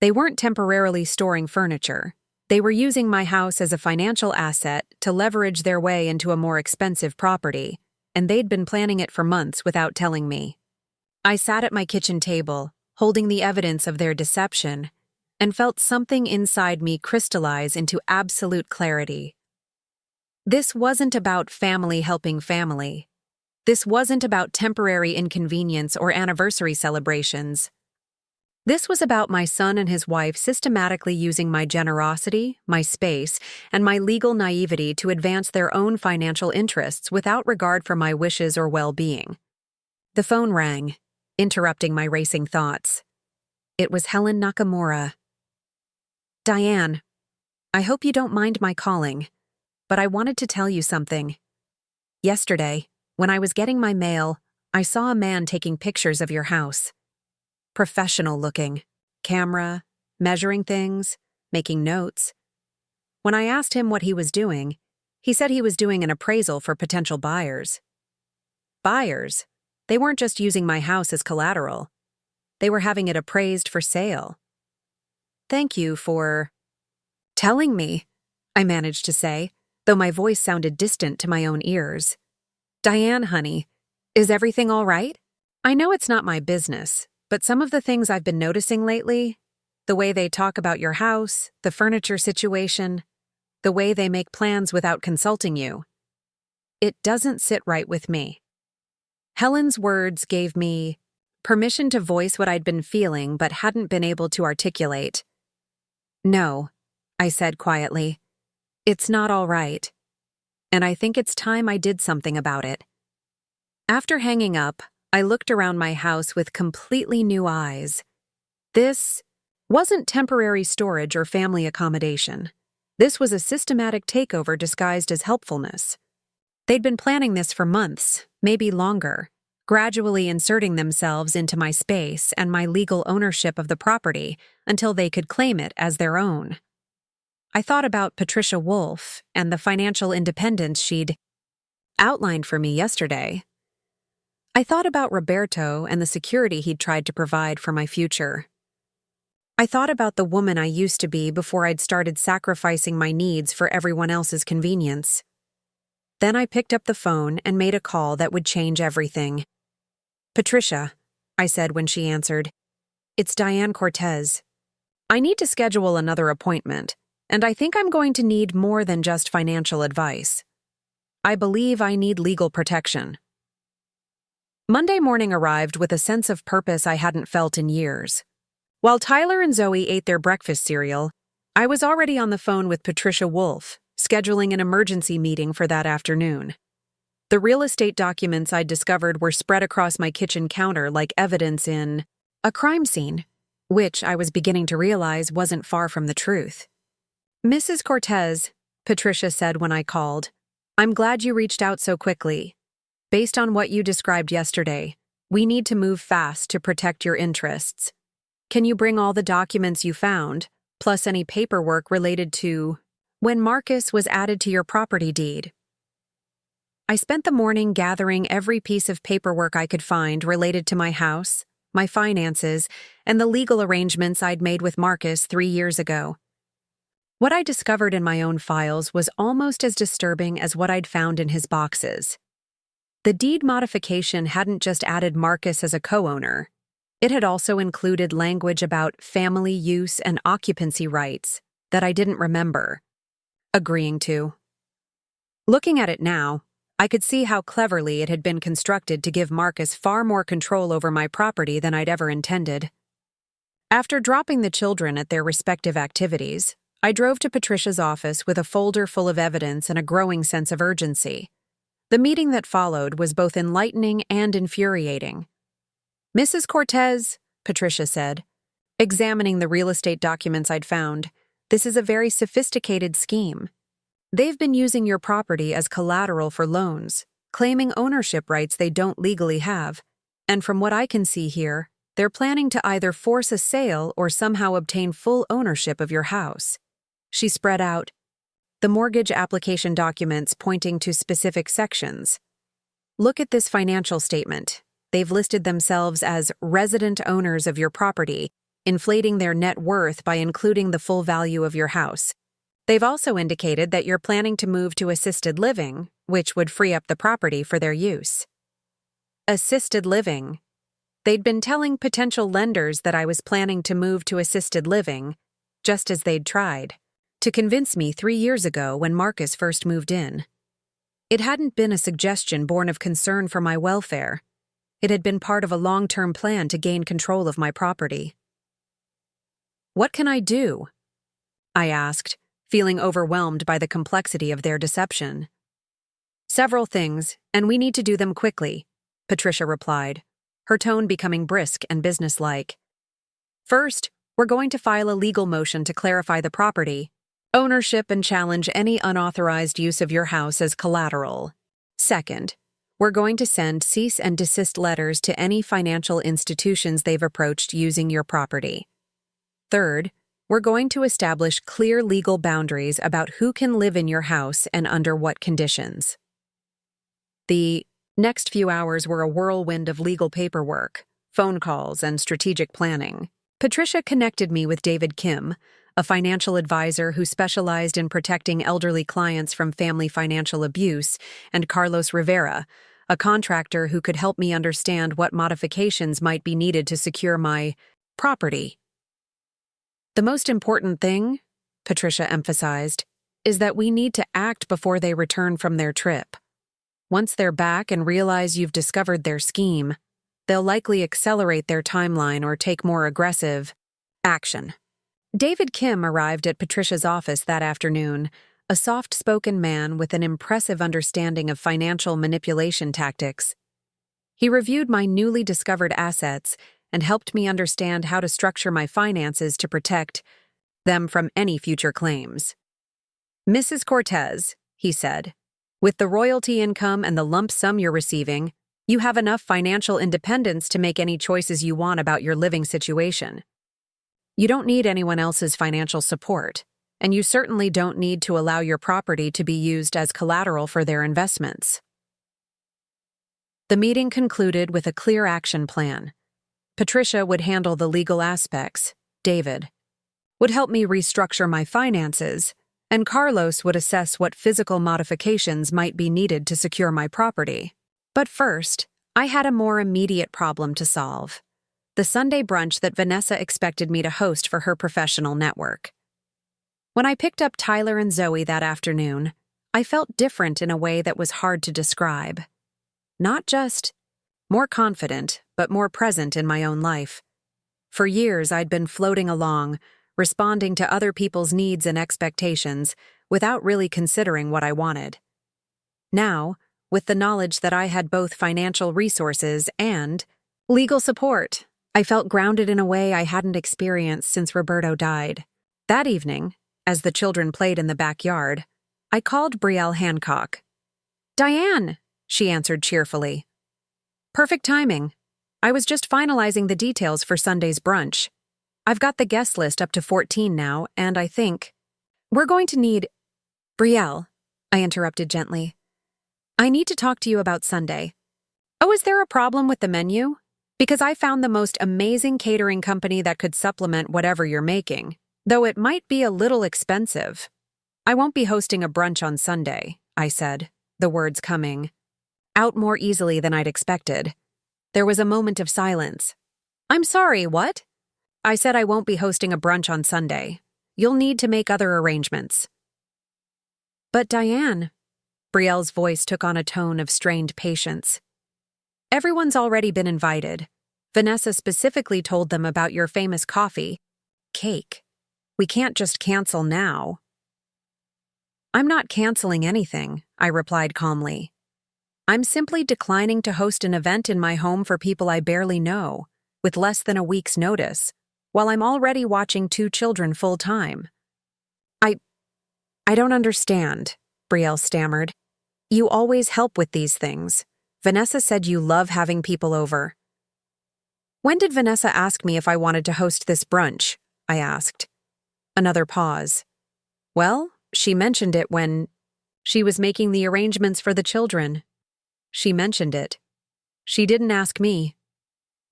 They weren't temporarily storing furniture. They were using my house as a financial asset to leverage their way into a more expensive property, and they'd been planning it for months without telling me. I sat at my kitchen table, holding the evidence of their deception, and felt something inside me crystallize into absolute clarity. This wasn't about family helping family. This wasn't about temporary inconvenience or anniversary celebrations. This was about my son and his wife systematically using my generosity, my space, and my legal naivety to advance their own financial interests without regard for my wishes or well-being. The phone rang, interrupting my racing thoughts. It was Helen Nakamura. "Diane, I hope you don't mind my calling, but I wanted to tell you something. Yesterday, when I was getting my mail, I saw a man taking pictures of your house. Professional looking, camera, measuring things, making notes. When I asked him what he was doing, he said he was doing an appraisal for potential buyers. Buyers? They weren't just using my house as collateral. They were having it appraised for sale. Thank you for telling me," I managed to say, though my voice sounded distant to my own ears. "Diane, honey, is everything all right? I know it's not my business, but some of the things I've been noticing lately, the way they talk about your house, the furniture situation, the way they make plans without consulting you, it doesn't sit right with me." Helen's words gave me permission to voice what I'd been feeling but hadn't been able to articulate. "No," I said quietly, "it's not all right. And I think it's time I did something about it." After hanging up, I looked around my house with completely new eyes. This wasn't temporary storage or family accommodation. This was a systematic takeover disguised as helpfulness. They'd been planning this for months, maybe longer, gradually inserting themselves into my space and my legal ownership of the property until they could claim it as their own. I thought about Patricia Wolfe and the financial independence she'd outlined for me yesterday. I thought about Roberto and the security he'd tried to provide for my future. I thought about the woman I used to be before I'd started sacrificing my needs for everyone else's convenience. Then I picked up the phone and made a call that would change everything. "Patricia," I said when she answered, "it's Diane Cortez. I need to schedule another appointment, and I think I'm going to need more than just financial advice. I believe I need legal protection." Monday morning arrived with a sense of purpose I hadn't felt in years. While Tyler and Zoe ate their breakfast cereal, I was already on the phone with Patricia Wolfe, scheduling an emergency meeting for that afternoon. The real estate documents I'd discovered were spread across my kitchen counter like evidence in a crime scene, which I was beginning to realize wasn't far from the truth. "Mrs. Cortez," Patricia said when I called, "I'm glad you reached out so quickly. Based on what you described yesterday, we need to move fast to protect your interests. Can you bring all the documents you found, plus any paperwork related to when Marcus was added to your property deed?" I spent the morning gathering every piece of paperwork I could find related to my house, my finances, and the legal arrangements I'd made with Marcus 3 years ago. What I discovered in my own files was almost as disturbing as what I'd found in his boxes. The deed modification hadn't just added Marcus as a co-owner. It had also included language about family use and occupancy rights that I didn't remember agreeing to. Looking at it now, I could see how cleverly it had been constructed to give Marcus far more control over my property than I'd ever intended. After dropping the children at their respective activities, I drove to Patricia's office with a folder full of evidence and a growing sense of urgency. The meeting that followed was both enlightening and infuriating. "Mrs. Cortez," Patricia said, examining the real estate documents I'd found, This is a very sophisticated scheme. They've been using your property as collateral for loans, claiming ownership rights they don't legally have, and from what I can see here, they're planning to either force a sale or somehow obtain full ownership of your house. She spread out the mortgage application documents pointing to specific sections. Look at this financial statement. They've listed themselves as resident owners of your property, inflating their net worth by including the full value of your house. They've also indicated that you're planning to move to assisted living, which would free up the property for their use. Assisted living. They'd been telling potential lenders that I was planning to move to assisted living, just as they'd tried to convince me 3 years ago when Marcus first moved in. It hadn't been a suggestion born of concern for my welfare. It had been part of a long-term plan to gain control of my property. What can I do? I asked, feeling overwhelmed by the complexity of their deception. Several things, and we need to do them quickly, Patricia replied, her tone becoming brisk and businesslike. First, we're going to file a legal motion to clarify the property, ownership, and challenge any unauthorized use of your house as collateral. Second, we're going to send cease and desist letters to any financial institutions they've approached using your property. Third, we're going to establish clear legal boundaries about who can live in your house and under what conditions. The next few hours were a whirlwind of legal paperwork, phone calls, and strategic planning. Patricia connected me with David Kim, a financial advisor who specialized in protecting elderly clients from family financial abuse, and Carlos Rivera, a contractor who could help me understand what modifications might be needed to secure my property. The most important thing, Patricia emphasized, is that we need to act before they return from their trip. Once they're back and realize you've discovered their scheme, they'll likely accelerate their timeline or take more aggressive action. David Kim arrived at Patricia's office that afternoon, a soft-spoken man with an impressive understanding of financial manipulation tactics. He reviewed my newly discovered assets and helped me understand how to structure my finances to protect them from any future claims. Mrs. Cortez, he said, with the royalty income and the lump sum you're receiving, you have enough financial independence to make any choices you want about your living situation. You don't need anyone else's financial support, and you certainly don't need to allow your property to be used as collateral for their investments. The meeting concluded with a clear action plan. Patricia would handle the legal aspects, David would help me restructure my finances, and Carlos would assess what physical modifications might be needed to secure my property. But first, I had a more immediate problem to solve: the Sunday brunch that Vanessa expected me to host for her professional network. When I picked up Tyler and Zoe that afternoon, I felt different in a way that was hard to describe. Not just more confident, but more present in my own life. For years, I'd been floating along, responding to other people's needs and expectations without really considering what I wanted. Now, with the knowledge that I had both financial resources and legal support, I felt grounded in a way I hadn't experienced since Roberto died. That evening, as the children played in the backyard, I called Brielle Hancock. "Diane," she answered cheerfully. "Perfect timing. I was just finalizing the details for Sunday's brunch. I've got the guest list up to 14 now, and I think we're going to need—" "Brielle," I interrupted gently, "I need to talk to you about Sunday." "Oh, is there a problem with the menu? Because I found the most amazing catering company that could supplement whatever you're making, though it might be a little expensive." "I won't be hosting a brunch on Sunday," I said, the words coming out more easily than I'd expected. There was a moment of silence. "I'm sorry, what?" "I said I won't be hosting a brunch on Sunday. You'll need to make other arrangements." "But Diane," Brielle's voice took on a tone of strained patience. "Everyone's already been invited. Vanessa specifically told them about your famous coffee cake. We can't just cancel now." "I'm not canceling anything," I replied calmly. "I'm simply declining to host an event in my home for people I barely know, with less than a week's notice, while I'm already watching 2 children full-time. I, I don't understand, Brielle stammered. You always help with these things. Vanessa said you love having people over. When did Vanessa ask me if I wanted to host this brunch? I asked. Another pause. Well, she mentioned it when she was making the arrangements for the children. She mentioned it. She didn't ask me.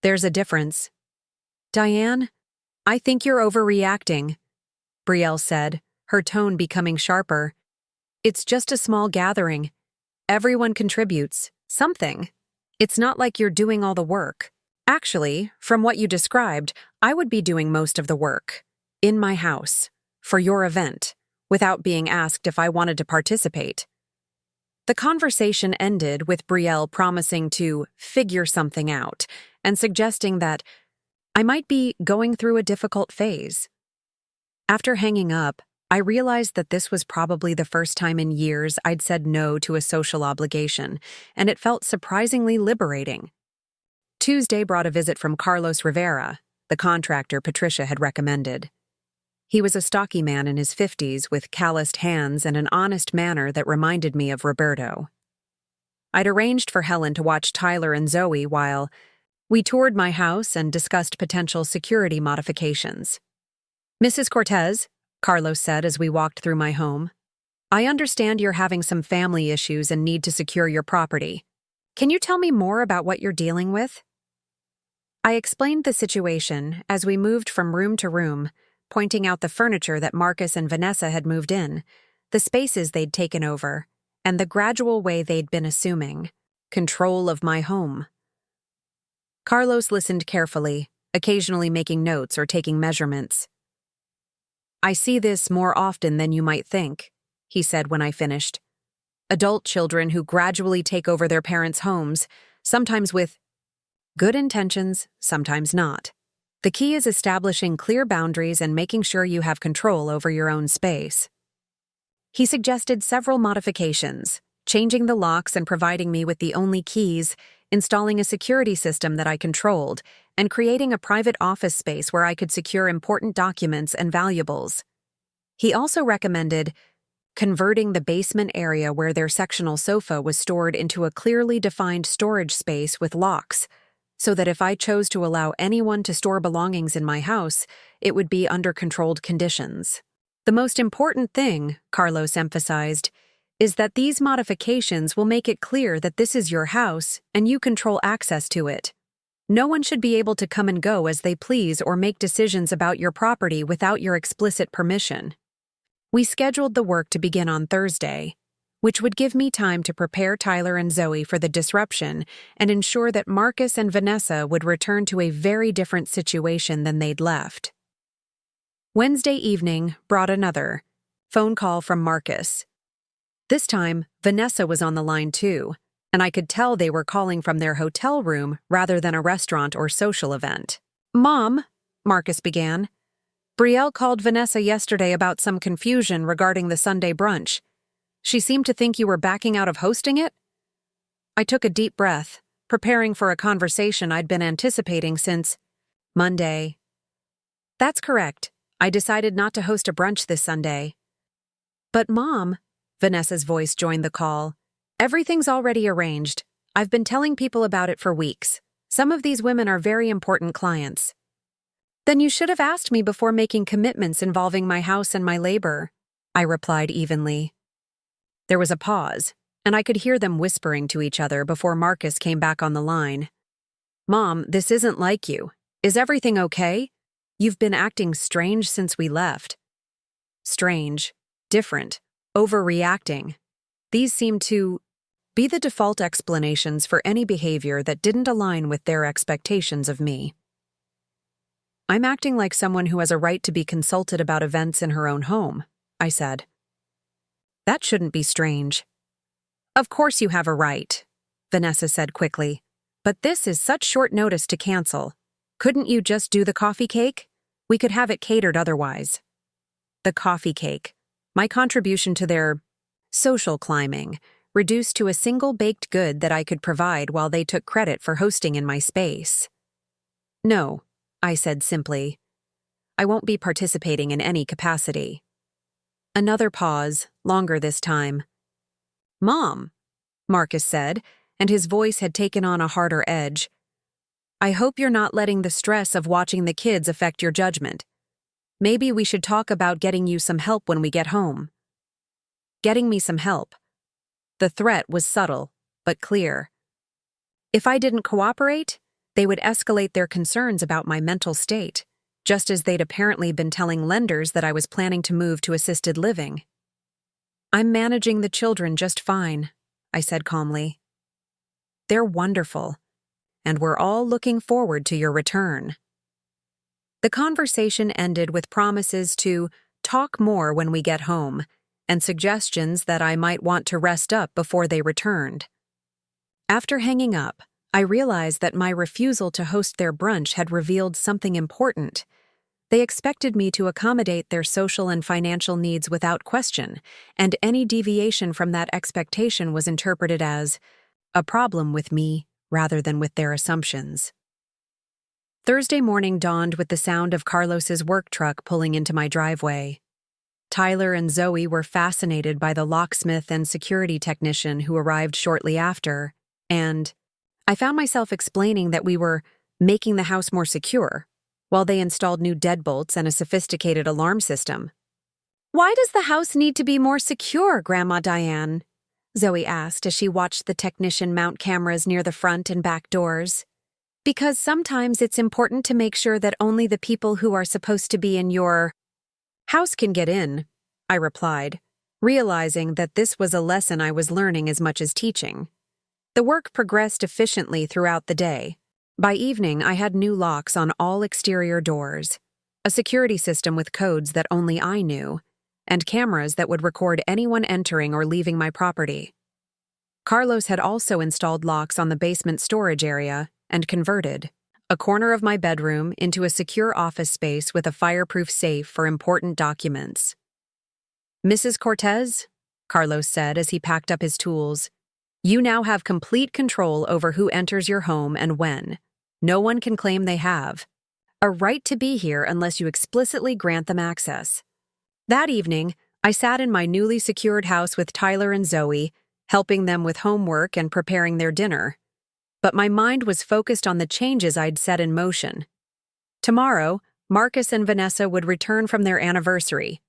There's a difference. Diane, I think you're overreacting, Brielle said, her tone becoming sharper. It's just a small gathering. Everyone contributes something. It's not like you're doing all the work. Actually, from what you described, I would be doing most of the work. In my house. For your event. Without being asked if I wanted to participate. The conversation ended with Brielle promising to figure something out and suggesting that I might be going through a difficult phase. After hanging up, I realized that this was probably the first time in years I'd said no to a social obligation, and it felt surprisingly liberating. Tuesday brought a visit from Carlos Rivera, the contractor Patricia had recommended. He was a stocky man in his 50s with calloused hands and an honest manner that reminded me of Roberto. I'd arranged for Helen to watch Tyler and Zoe while we toured my house and discussed potential security modifications. Mrs. Cortez, Carlos said as we walked through my home, I understand you're having some family issues and need to secure your property. Can you tell me more about what you're dealing with? I explained the situation as we moved from room to room, pointing out the furniture that Marcus and Vanessa had moved in, the spaces they'd taken over, and the gradual way they'd been assuming control of my home. Carlos listened carefully, occasionally making notes or taking measurements. I see this more often than you might think, he said when I finished. Adult children who gradually take over their parents' homes, sometimes with good intentions, sometimes not. The key is establishing clear boundaries and making sure you have control over your own space. He suggested several modifications, changing the locks and providing me with the only keys, installing a security system that I controlled, and creating a private office space where I could secure important documents and valuables. He also recommended converting the basement area where their sectional sofa was stored into a clearly defined storage space with locks, so that if I chose to allow anyone to store belongings in my house, it would be under controlled conditions. The most important thing, Carlos emphasized, is that these modifications will make it clear that this is your house and you control access to it. No one should be able to come and go as they please or make decisions about your property without your explicit permission. We scheduled the work to begin on Thursday, which would give me time to prepare Tyler and Zoe for the disruption and ensure that Marcus and Vanessa would return to a very different situation than they'd left. Wednesday evening brought another phone call from Marcus. This time, Vanessa was on the line too, and I could tell they were calling from their hotel room rather than a restaurant or social event. Mom, Marcus began. Brielle called Vanessa yesterday about some confusion regarding the Sunday brunch. She seemed to think you were backing out of hosting it? I took a deep breath, preparing for a conversation I'd been anticipating since Monday. That's correct. I decided not to host a brunch this Sunday. But Mom, Vanessa's voice joined the call, everything's already arranged. I've been telling people about it for weeks. Some of these women are very important clients. Then you should have asked me before making commitments involving my house and my labor, I replied evenly. There was a pause, and I could hear them whispering to each other before Marcus came back on the line. Mom, this isn't like you. Is everything okay? You've been acting strange since we left. Strange, different, overreacting. These seem to be the default explanations for any behavior that didn't align with their expectations of me. I'm acting like someone who has a right to be consulted about events in her own home, I said. That shouldn't be strange. Of course you have a right, Vanessa said quickly. But this is such short notice to cancel. Couldn't you just do the coffee cake? We could have it catered otherwise. The coffee cake, my contribution to their social climbing, reduced to a single baked good that I could provide while they took credit for hosting in my space. No, I said simply. I won't be participating in any capacity. Another pause, longer this time. "Mom," Marcus said, and his voice had taken on a harder edge. "I hope you're not letting the stress of watching the kids affect your judgment. Maybe we should talk about getting you some help when we get home." Getting me some help. The threat was subtle, but clear. If I didn't cooperate, they would escalate their concerns about my mental state, just as they'd apparently been telling lenders that I was planning to move to assisted living. "I'm managing the children just fine," I said calmly. "They're wonderful, and we're all looking forward to your return." The conversation ended with promises to talk more when we get home, and suggestions that I might want to rest up before they returned. After hanging up, I realized that my refusal to host their brunch had revealed something important. They expected me to accommodate their social and financial needs without question, and any deviation from that expectation was interpreted as a problem with me rather than with their assumptions. Thursday morning dawned with the sound of Carlos's work truck pulling into my driveway. Tyler and Zoe were fascinated by the locksmith and security technician who arrived shortly after, and I found myself explaining that we were making the house more secure, while they installed new deadbolts and a sophisticated alarm system. "Why does the house need to be more secure, Grandma Diane?" Zoe asked as she watched the technician mount cameras near the front and back doors. "Because sometimes it's important to make sure that only the people who are supposed to be in your house can get in," I replied, realizing that this was a lesson I was learning as much as teaching. The work progressed efficiently throughout the day. By evening, I had new locks on all exterior doors, a security system with codes that only I knew, and cameras that would record anyone entering or leaving my property. Carlos had also installed locks on the basement storage area and converted a corner of my bedroom into a secure office space with a fireproof safe for important documents. "Mrs. Cortez," Carlos said as he packed up his tools, "you now have complete control over who enters your home and when. No one can claim they have a right to be here unless you explicitly grant them access." That evening, I sat in my newly secured house with Tyler and Zoe, helping them with homework and preparing their dinner. But my mind was focused on the changes I'd set in motion. Tomorrow, Marcus and Vanessa would return from their anniversary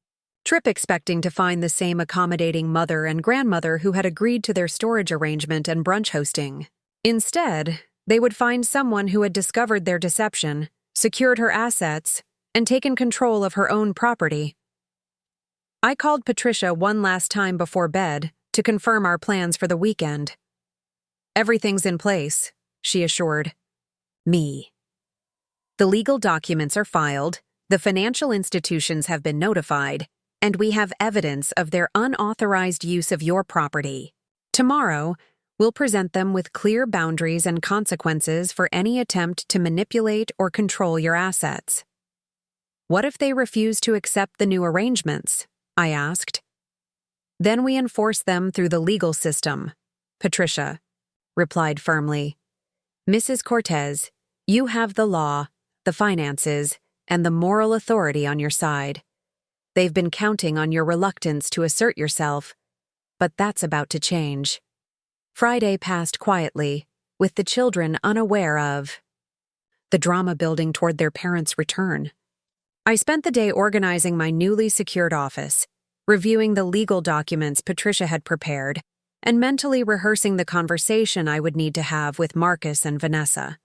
trip, expecting to find the same accommodating mother and grandmother who had agreed to their storage arrangement and brunch hosting. Instead, they would find someone who had discovered their deception, secured her assets, and taken control of her own property. I called Patricia one last time before bed to confirm our plans for the weekend. "Everything's in place," she assured me. "The legal documents are filed, the financial institutions have been notified, and we have evidence of their unauthorized use of your property. Tomorrow, we'll present them with clear boundaries and consequences for any attempt to manipulate or control your assets." "What if they refuse to accept the new arrangements?" I asked. "Then we enforce them through the legal system," Patricia replied firmly. "Mrs. Cortez, you have the law, the finances, and the moral authority on your side. They've been counting on your reluctance to assert yourself, but that's about to change." Friday passed quietly, with the children unaware of the drama building toward their parents' return. I spent the day organizing my newly secured office, reviewing the legal documents Patricia had prepared, and mentally rehearsing the conversation I would need to have with Marcus and Vanessa.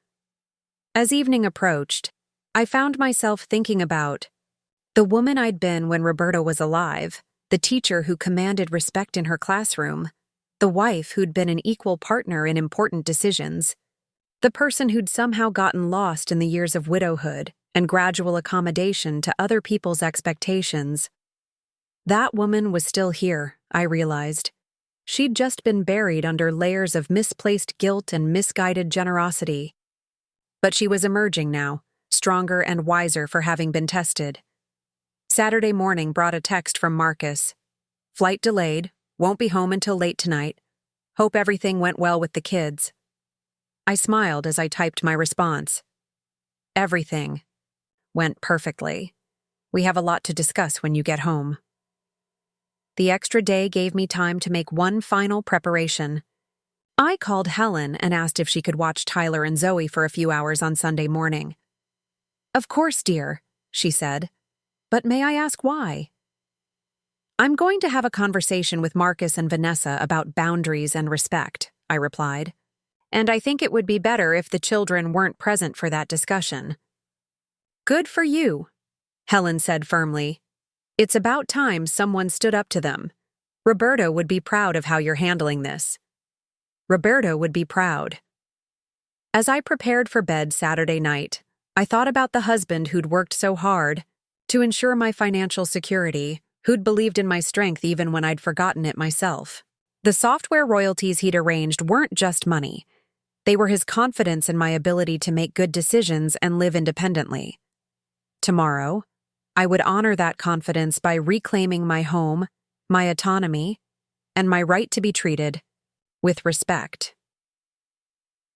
As evening approached, I found myself thinking about the woman I'd been when Roberta was alive, the teacher who commanded respect in her classroom, the wife who'd been an equal partner in important decisions, the person who'd somehow gotten lost in the years of widowhood and gradual accommodation to other people's expectations. That woman was still here, I realized. She'd just been buried under layers of misplaced guilt and misguided generosity. But she was emerging now, stronger and wiser for having been tested. Saturday morning brought a text from Marcus. "Flight delayed, won't be home until late tonight. Hope everything went well with the kids." I smiled as I typed my response. "Everything went perfectly. We have a lot to discuss when you get home." The extra day gave me time to make one final preparation. I called Helen and asked if she could watch Tyler and Zoe for a few hours on Sunday morning. "Of course, dear," she said. "But may I ask why?" "I'm going to have a conversation with Marcus and Vanessa about boundaries and respect," I replied. "And I think it would be better if the children weren't present for that discussion." "Good for you," Helen said firmly. "It's about time someone stood up to them. Roberto would be proud of how you're handling this." Roberto would be proud. As I prepared for bed Saturday night, I thought about the husband who'd worked so hard to ensure my financial security, who'd believed in my strength even when I'd forgotten it myself. The software royalties he'd arranged weren't just money. They were his confidence in my ability to make good decisions and live independently. Tomorrow, I would honor that confidence by reclaiming my home, my autonomy, and my right to be treated with respect.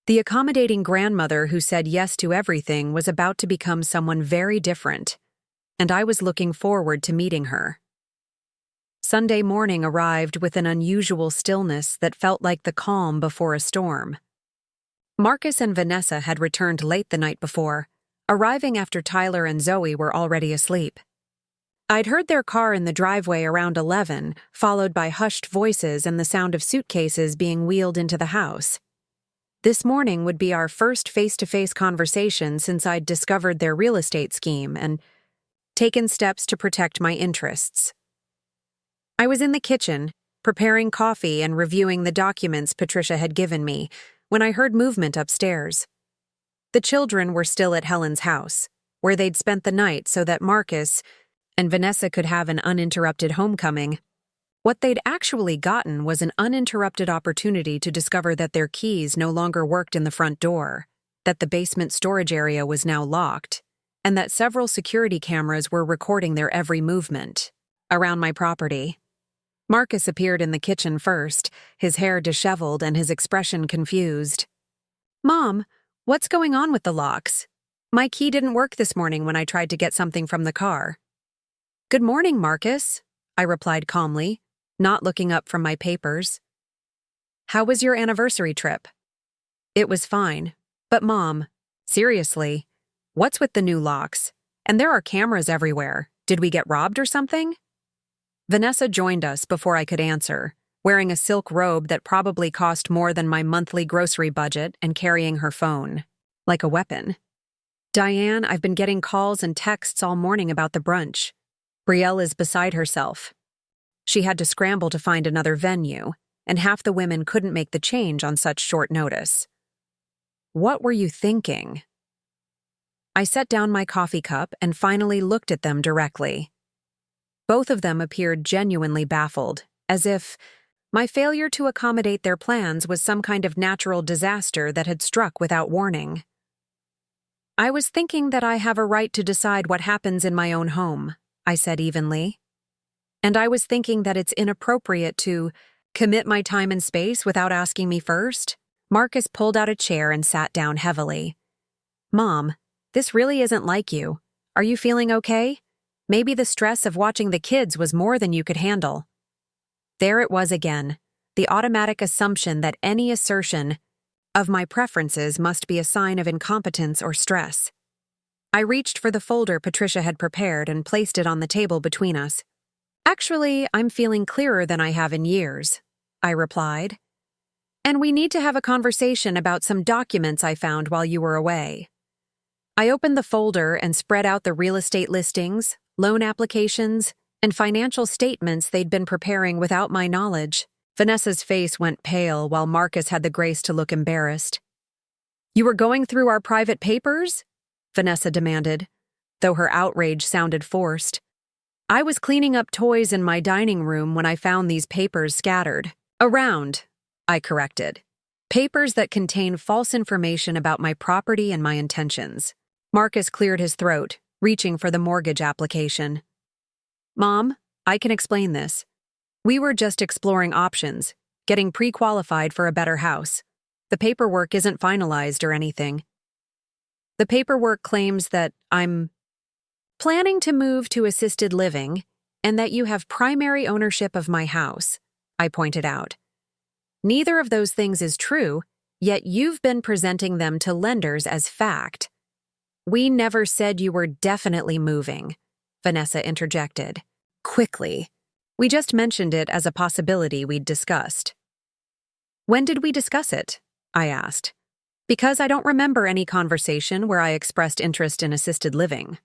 The accommodating grandmother who said yes to everything was about to become someone very different, and I was looking forward to meeting her. Sunday morning arrived with an unusual stillness that felt like the calm before a storm. Marcus and Vanessa had returned late the night before, arriving after Tyler and Zoe were already asleep. I'd heard their car in the driveway around 11, followed by hushed voices and the sound of suitcases being wheeled into the house. This morning would be our first face-to-face conversation since I'd discovered their real estate scheme and taken steps to protect my interests. I was in the kitchen, preparing coffee and reviewing the documents Patricia had given me, when I heard movement upstairs. The children were still at Helen's house, where they'd spent the night so that Marcus and Vanessa could have an uninterrupted homecoming. What they'd actually gotten was an uninterrupted opportunity to discover that their keys no longer worked in the front door, that the basement storage area was now locked, and that several security cameras were recording their every movement around my property. Marcus appeared in the kitchen first, his hair disheveled and his expression confused. "Mom, what's going on with the locks? My key didn't work this morning when I tried to get something from the car." "Good morning, Marcus," I replied calmly, not looking up from my papers. "How was your anniversary trip?" "It was fine. But Mom, seriously, what's with the new locks? And there are cameras everywhere. Did we get robbed or something?" Vanessa joined us before I could answer, wearing a silk robe that probably cost more than my monthly grocery budget and carrying her phone, like a weapon. "Diane, I've been getting calls and texts all morning about the brunch. Brielle is beside herself. She had to scramble to find another venue, and half the women couldn't make the change on such short notice." "What were you thinking?" I set down my coffee cup and finally looked at them directly. Both of them appeared genuinely baffled, as if my failure to accommodate their plans was some kind of natural disaster that had struck without warning. "I was thinking that I have a right to decide what happens in my own home," I said evenly. "And I was thinking that it's inappropriate to commit my time and space without asking me first." Marcus pulled out a chair and sat down heavily. "Mom, this really isn't like you. Are you feeling okay? Maybe the stress of watching the kids was more than you could handle." There it was again, the automatic assumption that any assertion of my preferences must be a sign of incompetence or stress. I reached for the folder Patricia had prepared and placed it on the table between us. "Actually, I'm feeling clearer than I have in years," I replied. "And we need to have a conversation about some documents I found while you were away." I opened the folder and spread out the real estate listings, loan applications, and financial statements they'd been preparing without my knowledge. Vanessa's face went pale while Marcus had the grace to look embarrassed. "You were going through our private papers?" Vanessa demanded, though her outrage sounded forced. "I was cleaning up toys in my dining room when I found these papers scattered around," I corrected. "Papers that contain false information about my property and my intentions." Marcus cleared his throat, reaching for the mortgage application. "Mom, I can explain this. We were just exploring options, getting pre-qualified for a better house. The paperwork isn't finalized or anything. The paperwork claims that I'm planning to move to assisted living and that you have primary ownership of my house, I pointed out. Neither of those things is true, yet you've been presenting them to lenders as fact. We never said you were definitely moving, Vanessa interjected. Quickly. We just mentioned it as a possibility we'd discussed. When did we discuss it? I asked. Because I don't remember any conversation where I expressed interest in assisted living.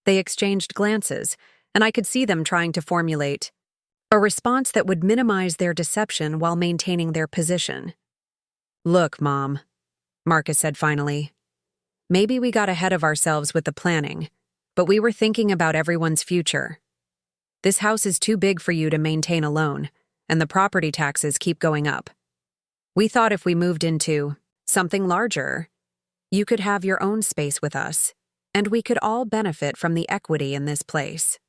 They exchanged glances, and I could see them trying to formulate a response that would minimize their deception while maintaining their position. Look, Mom, Marcus said finally. Maybe we got ahead of ourselves with the planning, but we were thinking about everyone's future. This house is too big for you to maintain alone, and the property taxes keep going up. We thought if we moved into something larger, you could have your own space with us, and we could all benefit from the equity in this place.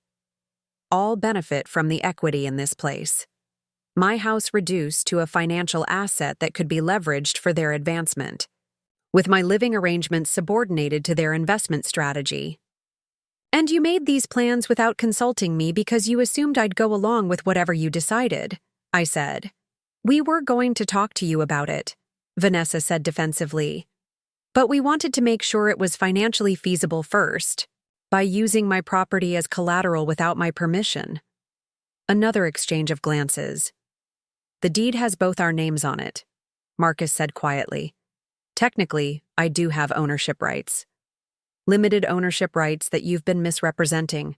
All benefit from the equity in this place. My house reduced to a financial asset that could be leveraged for their advancement, with my living arrangements subordinated to their investment strategy. And you made these plans without consulting me because you assumed I'd go along with whatever you decided, I said. We were going to talk to you about it, Vanessa said defensively. But we wanted to make sure it was financially feasible first, by using my property as collateral without my permission. Another exchange of glances. The deed has both our names on it, Marcus said quietly. Technically, I do have ownership rights. Limited ownership rights that you've been misrepresenting.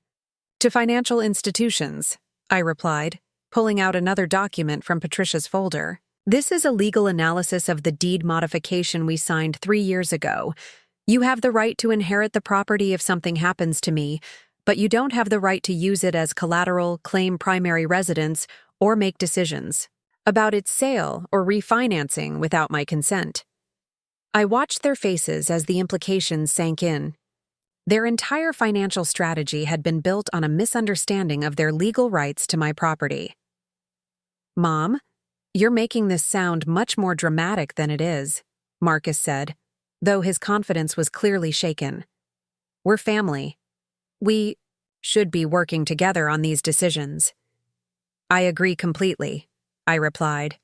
To financial institutions, I replied, pulling out another document from Patricia's folder. This is a legal analysis of the deed modification we signed 3 years ago. You have the right to inherit the property if something happens to me, but you don't have the right to use it as collateral, claim primary residence, or make decisions about its sale or refinancing without my consent. I watched their faces as the implications sank in. Their entire financial strategy had been built on a misunderstanding of their legal rights to my property. Mom, you're making this sound much more dramatic than it is, Marcus said, though his confidence was clearly shaken. We're family. We should be working together on these decisions. I agree completely, I replied,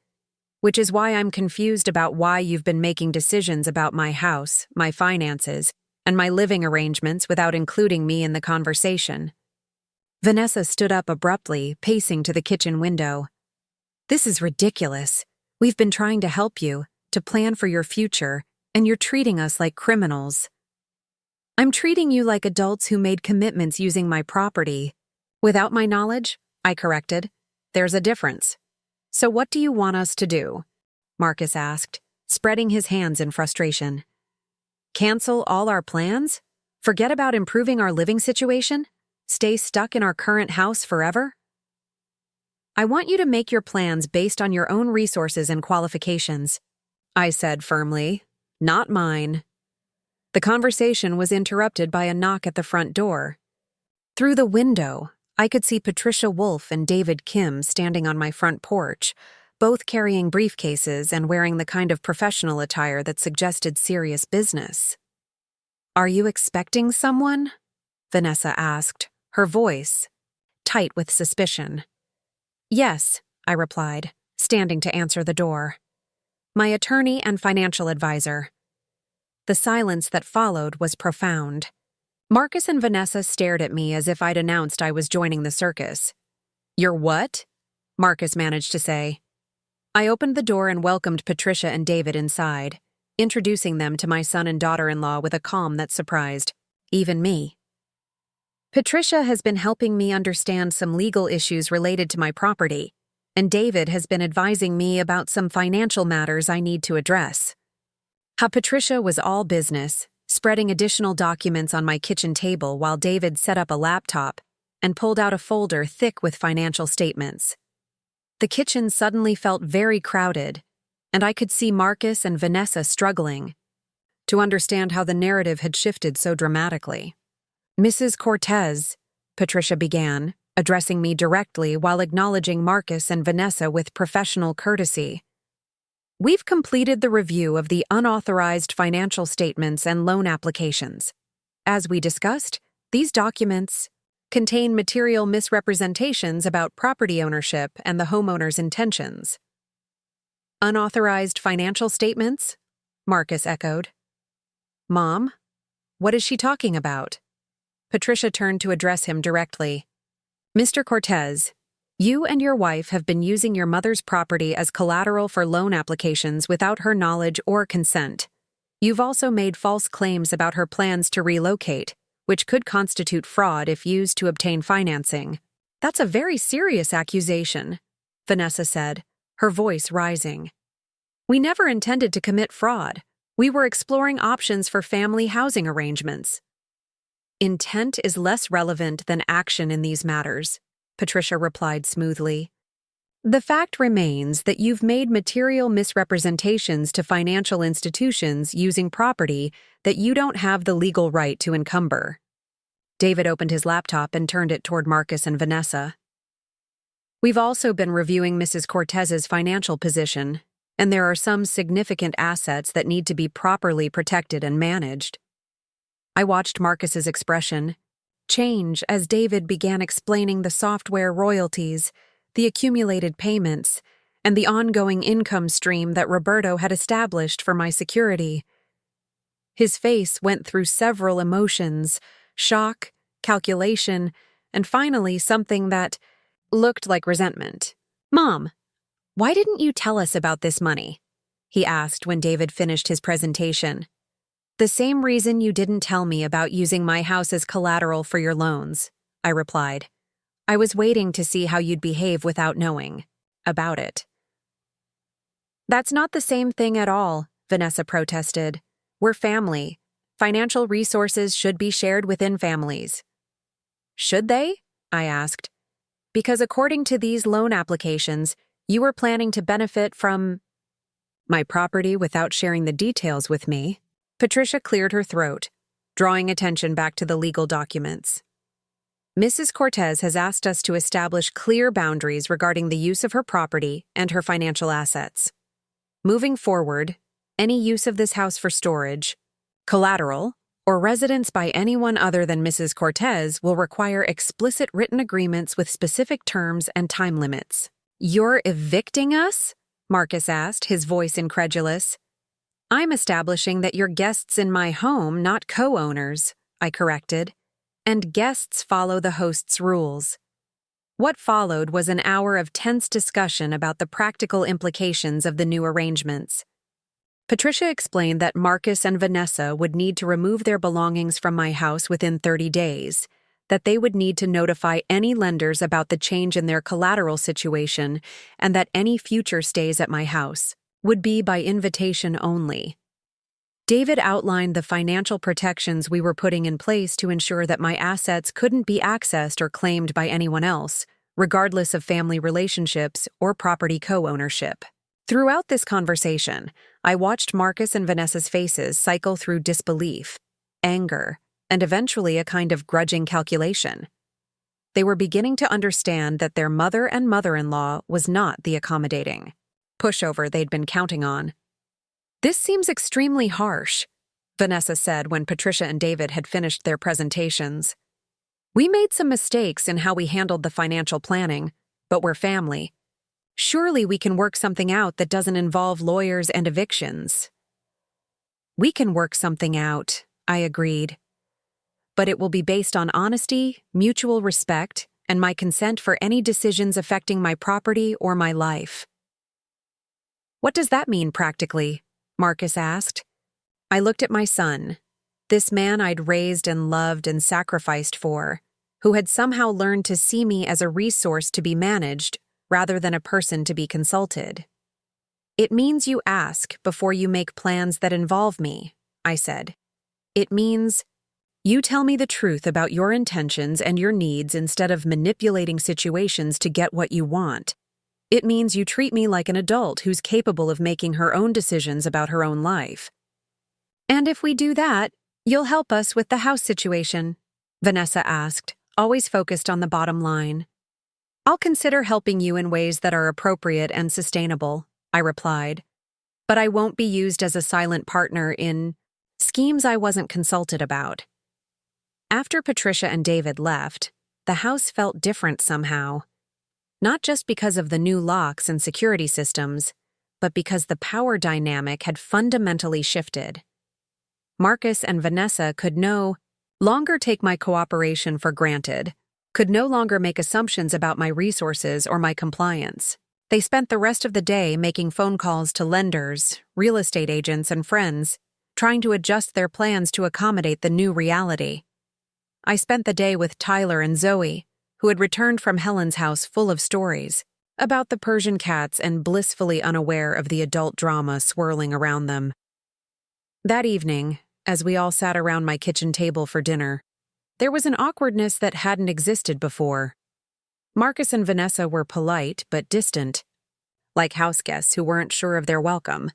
which is why I'm confused about why you've been making decisions about my house, my finances, and my living arrangements without including me in the conversation. Vanessa stood up abruptly, pacing to the kitchen window. This is ridiculous. We've been trying to help you, to plan for your future, and you're treating us like criminals. I'm treating you like adults who made commitments using my property. Without my knowledge, I corrected. There's a difference. So what do you want us to do? Marcus asked, spreading his hands in frustration. Cancel all our plans? Forget about improving our living situation? Stay stuck in our current house forever? I want you to make your plans based on your own resources and qualifications, I said firmly, not mine. The conversation was interrupted by a knock at the front door. Through the window, I could see Patricia Wolfe and David Kim standing on my front porch, both carrying briefcases and wearing the kind of professional attire that suggested serious business. Are you expecting someone? Vanessa asked, her voice tight with suspicion. Yes, I replied, standing to answer the door. My attorney and financial advisor. The silence that followed was profound. Marcus and Vanessa stared at me as if I'd announced I was joining the circus. You're what? Marcus managed to say. I opened the door and welcomed Patricia and David inside, introducing them to my son and daughter-in-law with a calm that surprised even me. Patricia has been helping me understand some legal issues related to my property, and David has been advising me about some financial matters I need to address. Patricia was all business, spreading additional documents on my kitchen table while David set up a laptop and pulled out a folder thick with financial statements. The kitchen suddenly felt very crowded, and I could see Marcus and Vanessa struggling to understand how the narrative had shifted so dramatically. Mrs. Cortez, Patricia began, addressing me directly while acknowledging Marcus and Vanessa with professional courtesy. We've completed the review of the unauthorized financial statements and loan applications. As we discussed, these documents contain material misrepresentations about property ownership and the homeowner's intentions. Unauthorized financial statements? Marcus echoed. Mom, what is she talking about? Patricia turned to address him directly. Mr. Cortez, you and your wife have been using your mother's property as collateral for loan applications without her knowledge or consent. You've also made false claims about her plans to relocate, which could constitute fraud if used to obtain financing. That's a very serious accusation, Vanessa said, her voice rising. We never intended to commit fraud. We were exploring options for family housing arrangements. Intent is less relevant than action in these matters, Patricia replied smoothly. The fact remains that you've made material misrepresentations to financial institutions using property that you don't have the legal right to encumber. David opened his laptop and turned it toward Marcus and Vanessa. We've also been reviewing Mrs. Cortez's financial position, and there are some significant assets that need to be properly protected and managed. I watched Marcus's expression change as David began explaining the software royalties, the accumulated payments, and the ongoing income stream that Roberto had established for my security. His face went through several emotions: shock, calculation, and finally something that looked like resentment. Mom, why didn't you tell us about this money? He asked when David finished his presentation. The same reason you didn't tell me about using my house as collateral for your loans, I replied. I was waiting to see how you'd behave without knowing about it. That's not the same thing at all, Vanessa protested. We're family. Financial resources should be shared within families. Should they? I asked. Because according to these loan applications, you were planning to benefit from my property without sharing the details with me. Patricia cleared her throat, drawing attention back to the legal documents. Mrs. Cortez has asked us to establish clear boundaries regarding the use of her property and her financial assets. Moving forward, any use of this house for storage, collateral, or residence by anyone other than Mrs. Cortez will require explicit written agreements with specific terms and time limits. You're evicting us? Marcus asked, his voice incredulous. I'm establishing that you're guests in my home, not co-owners, I corrected. And guests follow the host's rules. What followed was an hour of tense discussion about the practical implications of the new arrangements. Patricia explained that Marcus and Vanessa would need to remove their belongings from my house within 30 days, that they would need to notify any lenders about the change in their collateral situation, and that any future stays at my house would be by invitation only. David outlined the financial protections we were putting in place to ensure that my assets couldn't be accessed or claimed by anyone else, regardless of family relationships or property co-ownership. Throughout this conversation, I watched Marcus and Vanessa's faces cycle through disbelief, anger, and eventually a kind of grudging calculation. They were beginning to understand that their mother and mother-in-law was not the accommodating pushover they'd been counting on. This seems extremely harsh, Vanessa said when Patricia and David had finished their presentations. We made some mistakes in how we handled the financial planning, but we're family. Surely we can work something out that doesn't involve lawyers and evictions. We can work something out, I agreed. But it will be based on honesty, mutual respect, and my consent for any decisions affecting my property or my life. What does that mean practically? Marcus asked. I looked at my son, this man I'd raised and loved and sacrificed for, who had somehow learned to see me as a resource to be managed rather than a person to be consulted. It means you ask before you make plans that involve me, I said. It means you tell me the truth about your intentions and your needs instead of manipulating situations to get what you want. It means you treat me like an adult who's capable of making her own decisions about her own life. And if we do that, you'll help us with the house situation, Vanessa asked, always focused on the bottom line. I'll consider helping you in ways that are appropriate and sustainable, I replied. But I won't be used as a silent partner in schemes I wasn't consulted about. After Patricia and David left, the house felt different somehow. Not just because of the new locks and security systems, but because the power dynamic had fundamentally shifted. Marcus and Vanessa could no longer take my cooperation for granted, could no longer make assumptions about my resources or my compliance. They spent the rest of the day making phone calls to lenders, real estate agents, and friends, trying to adjust their plans to accommodate the new reality. I spent the day with Tyler and Zoe, who had returned from Helen's house full of stories about the Persian cats and blissfully unaware of the adult drama swirling around them. That evening, as we all sat around my kitchen table for dinner, there was an awkwardness that hadn't existed before. Marcus and Vanessa were polite but distant, like houseguests who weren't sure of their welcome.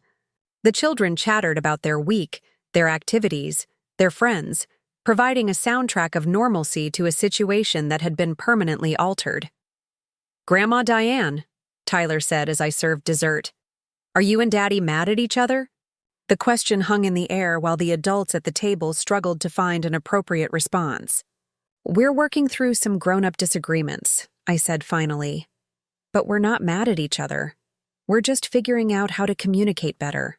The children chattered about their week, their activities, their friends, providing a soundtrack of normalcy to a situation that had been permanently altered. "Grandma Diane," Tyler said as I served dessert, "are you and Daddy mad at each other?" The question hung in the air while the adults at the table struggled to find an appropriate response. "We're working through some grown-up disagreements," I said finally. "But we're not mad at each other. We're just figuring out how to communicate better."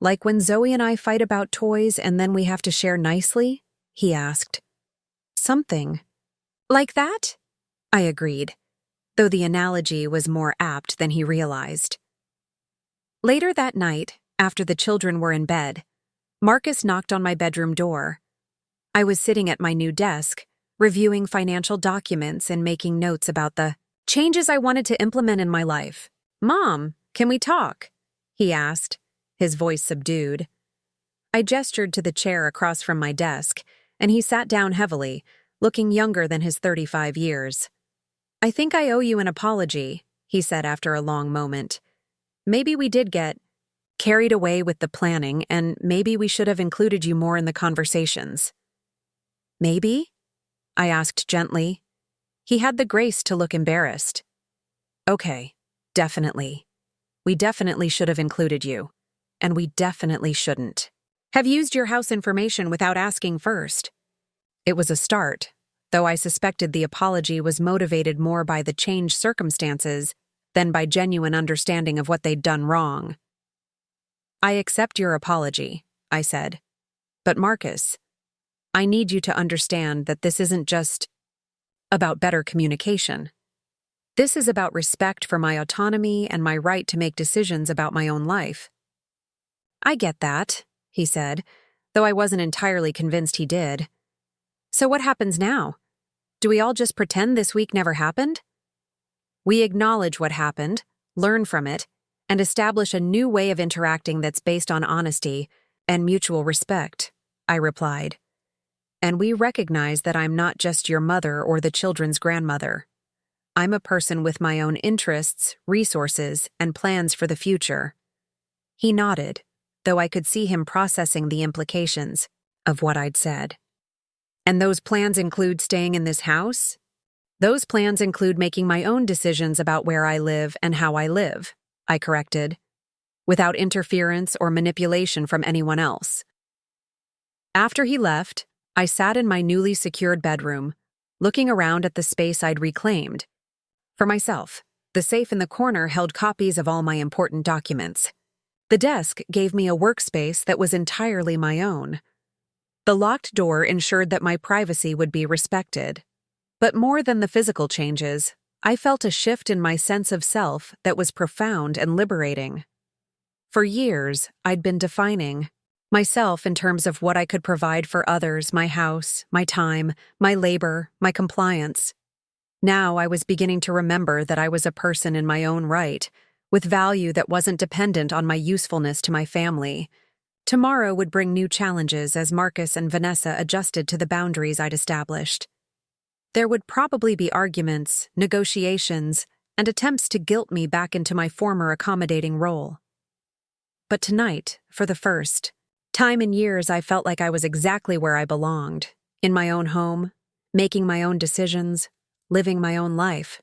"Like when Zoe and I fight about toys and then we have to share nicely?" he asked. "Something like that?" I agreed, though the analogy was more apt than he realized. Later that night, after the children were in bed, Marcus knocked on my bedroom door. I was sitting at my new desk, reviewing financial documents and making notes about the changes I wanted to implement in my life. "Mom, can we talk?" he asked, his voice subdued. I gestured to the chair across from my desk, and he sat down heavily, looking younger than his 35 years. "I think I owe you an apology," he said after a long moment. "Maybe we did get carried away with the planning, and maybe we should have included you more in the conversations." "Maybe?" I asked gently. He had the grace to look embarrassed. "Okay, definitely. We definitely should have included you. And we definitely shouldn't have used your house information without asking first." It was a start, though I suspected the apology was motivated more by the changed circumstances than by genuine understanding of what they'd done wrong. "I accept your apology," I said. "But Marcus, I need you to understand that this isn't just about better communication. This is about respect for my autonomy and my right to make decisions about my own life." "I get that," he said, though I wasn't entirely convinced he did. "So what happens now? Do we all just pretend this week never happened?" "We acknowledge what happened, learn from it, and establish a new way of interacting that's based on honesty and mutual respect," I replied. "And we recognize that I'm not just your mother or the children's grandmother. I'm a person with my own interests, resources, and plans for the future." He nodded, though I could see him processing the implications of what I'd said. "And those plans include staying in this house?" "Those plans include making my own decisions about where I live and how I live," I corrected, "without interference or manipulation from anyone else." After he left, I sat in my newly secured bedroom, looking around at the space I'd reclaimed. For myself, the safe in the corner held copies of all my important documents. The desk gave me a workspace that was entirely my own. The locked door ensured that my privacy would be respected. But more than the physical changes, I felt a shift in my sense of self that was profound and liberating. For years, I'd been defining myself in terms of what I could provide for others, my house, my time, my labor, my compliance. Now I was beginning to remember that I was a person in my own right, with value that wasn't dependent on my usefulness to my family. Tomorrow would bring new challenges as Marcus and Vanessa adjusted to the boundaries I'd established. There would probably be arguments, negotiations, and attempts to guilt me back into my former accommodating role. But tonight, for the first time in years, I felt like I was exactly where I belonged, in my own home, making my own decisions, living my own life.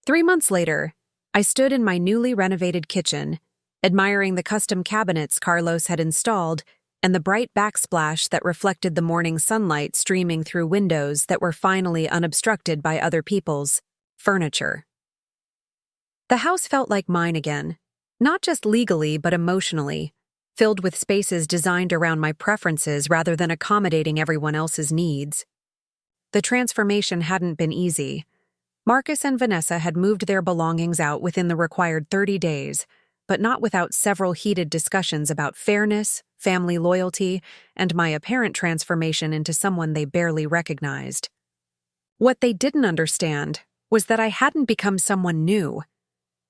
3 months later, I stood in my newly renovated kitchen, admiring the custom cabinets Carlos had installed and the bright backsplash that reflected the morning sunlight streaming through windows that were finally unobstructed by other people's furniture. The house felt like mine again, not just legally but emotionally, filled with spaces designed around my preferences rather than accommodating everyone else's needs. The transformation hadn't been easy. Marcus and Vanessa had moved their belongings out within the required 30 days, but not without several heated discussions about fairness, family loyalty, and my apparent transformation into someone they barely recognized. What they didn't understand was that I hadn't become someone new.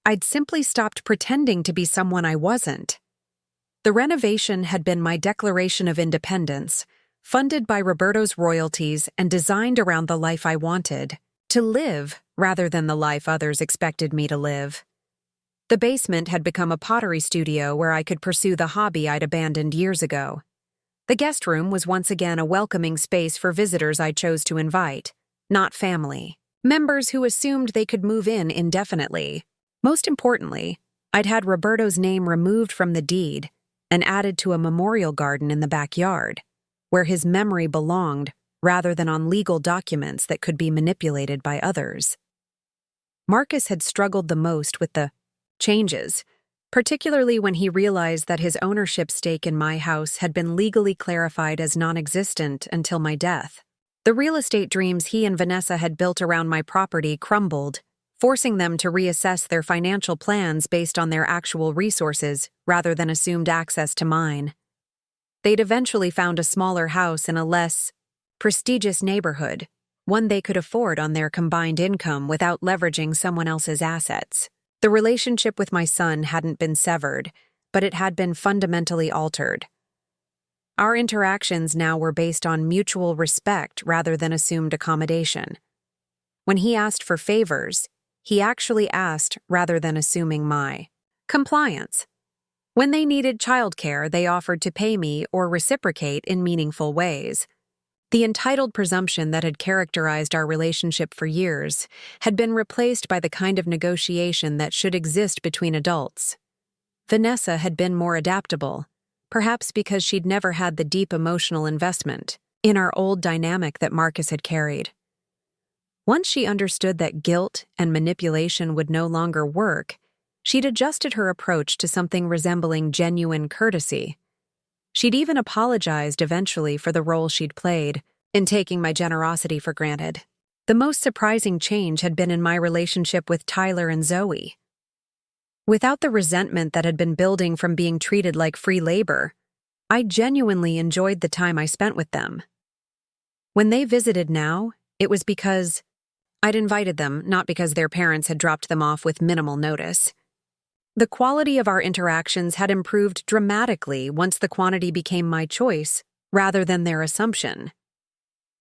I'd simply stopped pretending to be someone I wasn't. The renovation had been my declaration of independence, funded by Roberto's royalties and designed around the life I wanted, to live rather than the life others expected me to live. The basement had become a pottery studio where I could pursue the hobby I'd abandoned years ago. The guest room was once again a welcoming space for visitors I chose to invite, not family, members who assumed they could move in indefinitely. Most importantly, I'd had Roberto's name removed from the deed and added to a memorial garden in the backyard, where his memory belonged rather than on legal documents that could be manipulated by others. Marcus had struggled the most with the changes, particularly when he realized that his ownership stake in my house had been legally clarified as non-existent until my death. The real estate dreams he and Vanessa had built around my property crumbled, forcing them to reassess their financial plans based on their actual resources rather than assumed access to mine. They'd eventually found a smaller house in a less prestigious neighborhood, one they could afford on their combined income without leveraging someone else's assets. The relationship with my son hadn't been severed, but it had been fundamentally altered. Our interactions now were based on mutual respect rather than assumed accommodation. When he asked for favors, he actually asked rather than assuming my compliance. When they needed childcare, they offered to pay me or reciprocate in meaningful ways. The entitled presumption that had characterized our relationship for years had been replaced by the kind of negotiation that should exist between adults. Vanessa had been more adaptable, perhaps because she'd never had the deep emotional investment in our old dynamic that Marcus had carried. Once she understood that guilt and manipulation would no longer work, she'd adjusted her approach to something resembling genuine courtesy. She'd even apologized eventually for the role she'd played in taking my generosity for granted. The most surprising change had been in my relationship with Tyler and Zoe. Without the resentment that had been building from being treated like free labor, I genuinely enjoyed the time I spent with them. When they visited now, it was because I'd invited them, not because their parents had dropped them off with minimal notice. The quality of our interactions had improved dramatically once the quantity became my choice, rather than their assumption.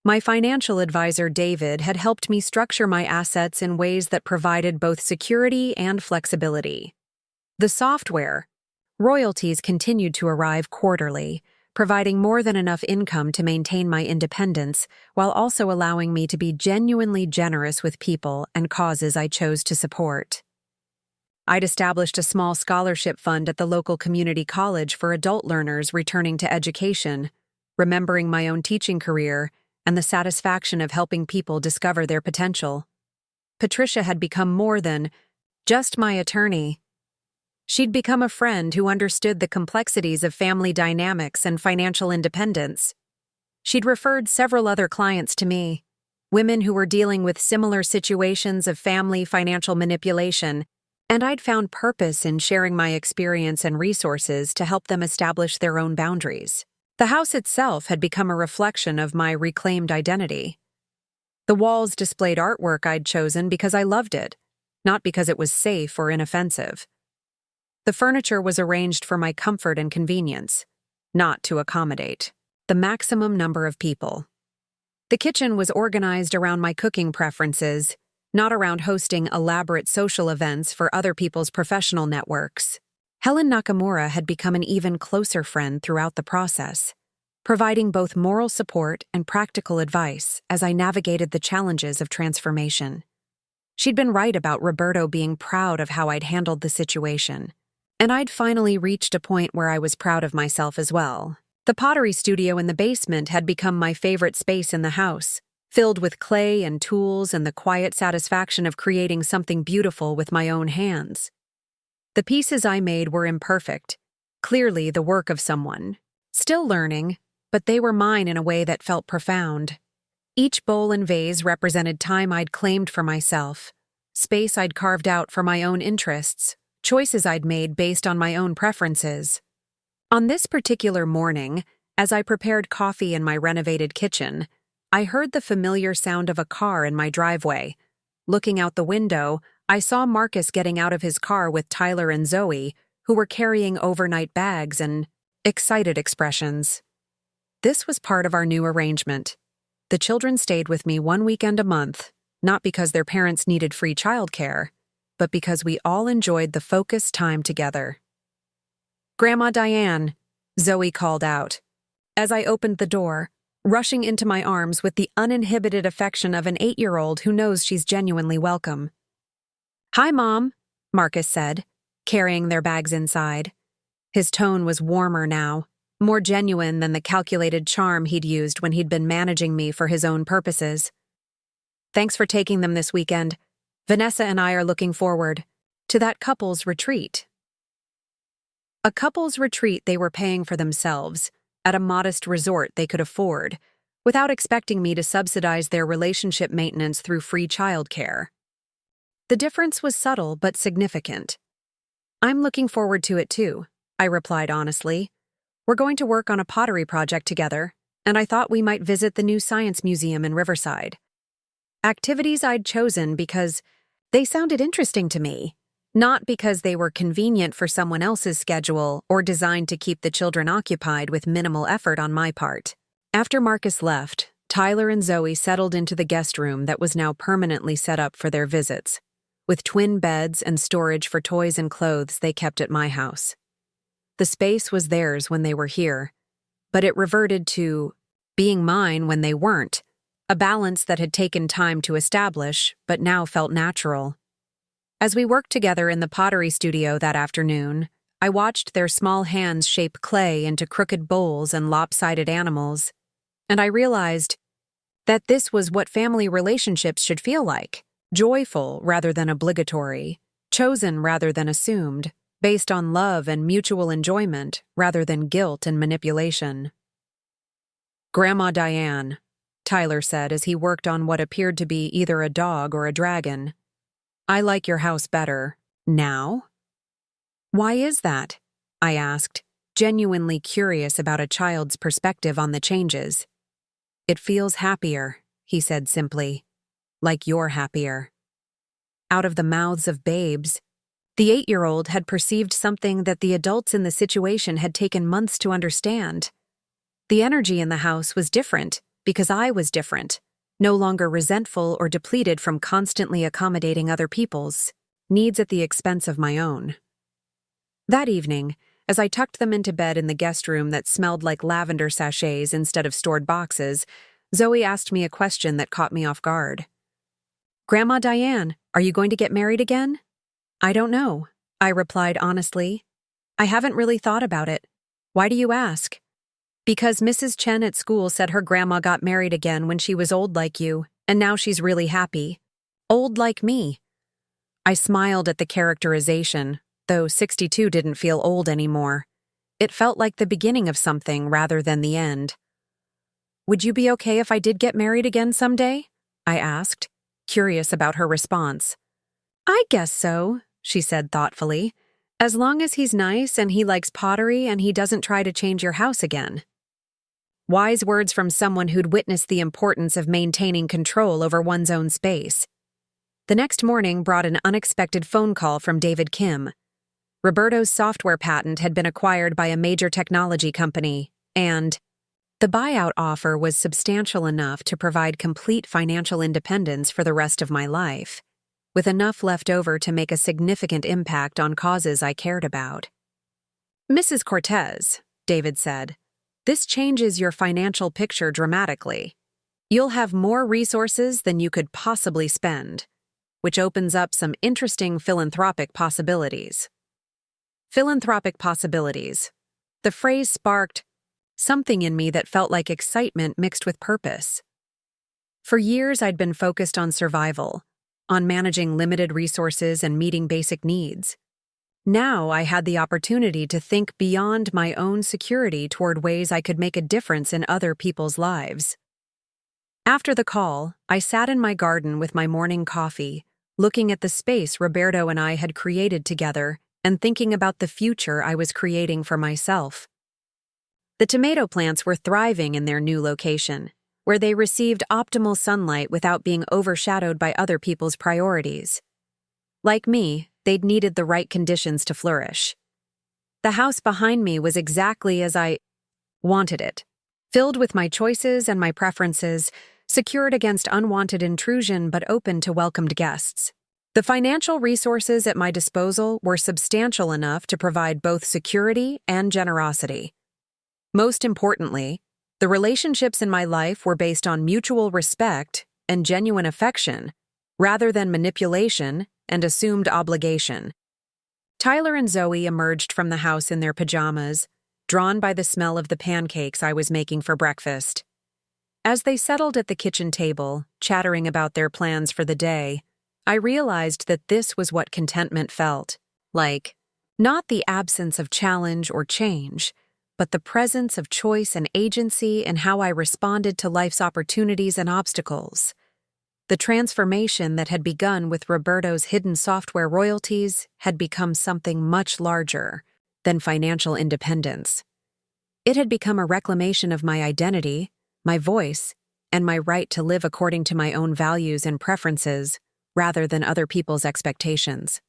My financial advisor, David, had helped me structure my assets in ways that provided both security and flexibility. The software, royalties continued to arrive quarterly, providing more than enough income to maintain my independence, while also allowing me to be genuinely generous with people and causes I chose to support. I'd established a small scholarship fund at the local community college for adult learners returning to education, remembering my own teaching career and the satisfaction of helping people discover their potential. Patricia had become more than just my attorney. She'd become a friend who understood the complexities of family dynamics and financial independence. She'd referred several other clients to me, women who were dealing with similar situations of family financial manipulation, and I'd found purpose in sharing my experience and resources to help them establish their own boundaries. The house itself had become a reflection of my reclaimed identity. The walls displayed artwork I'd chosen because I loved it, not because it was safe or inoffensive. The furniture was arranged for my comfort and convenience, not to accommodate the maximum number of people. The kitchen was organized around my cooking preferences, not around hosting elaborate social events for other people's professional networks. Helen Nakamura had become an even closer friend throughout the process, providing both moral support and practical advice as I navigated the challenges of transformation. She'd been right about Roberto being proud of how I'd handled the situation, and I'd finally reached a point where I was proud of myself as well. The pottery studio in the basement had become my favorite space in the house, filled with clay and tools and the quiet satisfaction of creating something beautiful with my own hands. The pieces I made were imperfect, clearly the work of someone. Still learning, but they were mine in a way that felt profound. Each bowl and vase represented time I'd claimed for myself, space I'd carved out for my own interests, choices I'd made based on my own preferences. On this particular morning, as I prepared coffee in my renovated kitchen, I heard the familiar sound of a car in my driveway. Looking out the window, I saw Marcus getting out of his car with Tyler and Zoe, who were carrying overnight bags and excited expressions. This was part of our new arrangement. The children stayed with me one weekend a month, not because their parents needed free childcare, but because we all enjoyed the focused time together. "Grandma Diane," Zoe called out, as I opened the door, rushing into my arms with the uninhibited affection of an 8-year-old who knows she's genuinely welcome. "Hi, Mom," Marcus said, carrying their bags inside. His tone was warmer now, more genuine than the calculated charm he'd used when he'd been managing me for his own purposes. "Thanks for taking them this weekend. Vanessa and I are looking forward to that couple's retreat." A couple's retreat they were paying for themselves, at a modest resort they could afford, without expecting me to subsidize their relationship maintenance through free childcare. The difference was subtle but significant. "I'm looking forward to it too," I replied honestly. "We're going to work on a pottery project together, and I thought we might visit the new science museum in Riverside." Activities I'd chosen because they sounded interesting to me, not because they were convenient for someone else's schedule or designed to keep the children occupied with minimal effort on my part. After Marcus left, Tyler and Zoe settled into the guest room that was now permanently set up for their visits, with twin beds and storage for toys and clothes they kept at my house. The space was theirs when they were here, but it reverted to being mine when they weren't, a balance that had taken time to establish but now felt natural. As we worked together in the pottery studio that afternoon, I watched their small hands shape clay into crooked bowls and lopsided animals, and I realized that this was what family relationships should feel like, joyful rather than obligatory, chosen rather than assumed, based on love and mutual enjoyment rather than guilt and manipulation. "Grandma Diane," Tyler said as he worked on what appeared to be either a dog or a dragon, "I like your house better now." "Why is that?" I asked, genuinely curious about a child's perspective on the changes. "It feels happier," he said simply, "like you're happier." Out of the mouths of babes, the 8-year-old had perceived something that the adults in the situation had taken months to understand. The energy in the house was different because I was different, no longer resentful or depleted from constantly accommodating other people's needs at the expense of my own. That evening, as I tucked them into bed in the guest room that smelled like lavender sachets instead of stored boxes, Zoe asked me a question that caught me off guard. "Grandma Diane, are you going to get married again?" "I don't know," I replied honestly. "I haven't really thought about it. Why do you ask?" "Because Mrs. Chen at school said her grandma got married again when she was old like you, and now she's really happy. Old like me." I smiled at the characterization, though 62 didn't feel old anymore. It felt like the beginning of something rather than the end. "Would you be okay if I did get married again someday?" I asked, curious about her response. "I guess so," she said thoughtfully, "as long as he's nice and he likes pottery and he doesn't try to change your house again." Wise words from someone who'd witnessed the importance of maintaining control over one's own space. The next morning brought an unexpected phone call from David Kim. Roberto's software patent had been acquired by a major technology company, and the buyout offer was substantial enough to provide complete financial independence for the rest of my life, with enough left over to make a significant impact on causes I cared about. "Mrs. Cortez," David said, "this changes your financial picture dramatically. You'll have more resources than you could possibly spend, which opens up some interesting philanthropic possibilities." Philanthropic possibilities. The phrase sparked something in me that felt like excitement mixed with purpose. For years, I'd been focused on survival, on managing limited resources and meeting basic needs. Now I had the opportunity to think beyond my own security toward ways I could make a difference in other people's lives. After the call, I sat in my garden with my morning coffee, looking at the space Roberto and I had created together and thinking about the future I was creating for myself. The tomato plants were thriving in their new location, where they received optimal sunlight without being overshadowed by other people's priorities. Like me, they'd needed the right conditions to flourish. The house behind me was exactly as I wanted it, filled with my choices and my preferences, secured against unwanted intrusion but open to welcomed guests. The financial resources at my disposal were substantial enough to provide both security and generosity. Most importantly, the relationships in my life were based on mutual respect and genuine affection, rather than manipulation and assumed obligation. Tyler and Zoe emerged from the house in their pajamas, drawn by the smell of the pancakes I was making for breakfast. As they settled at the kitchen table, chattering about their plans for the day, I realized that this was what contentment felt like. Not the absence of challenge or change, but the presence of choice and agency in how I responded to life's opportunities and obstacles. The transformation that had begun with Roberto's hidden software royalties had become something much larger than financial independence. It had become a reclamation of my identity, my voice, and my right to live according to my own values and preferences rather than other people's expectations.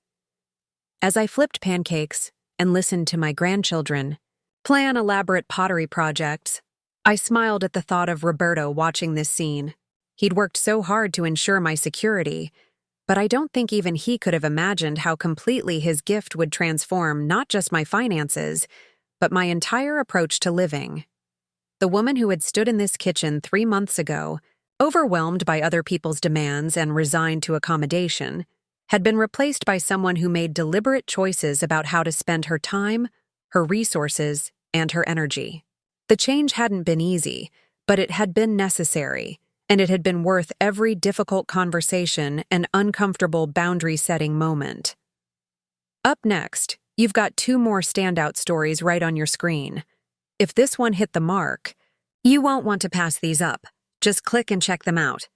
As I flipped pancakes and listened to my grandchildren plan elaborate pottery projects, I smiled at the thought of Roberto watching this scene. He'd worked so hard to ensure my security, but I don't think even he could have imagined how completely his gift would transform not just my finances, but my entire approach to living. The woman who had stood in this kitchen 3 months ago, overwhelmed by other people's demands and resigned to accommodation, had been replaced by someone who made deliberate choices about how to spend her time, her resources, and her energy. The change hadn't been easy, but it had been necessary, and it had been worth every difficult conversation and uncomfortable boundary-setting moment. Up next, you've got 2 more standout stories right on your screen. If this one hit the mark, you won't want to pass these up. Just click and check them out.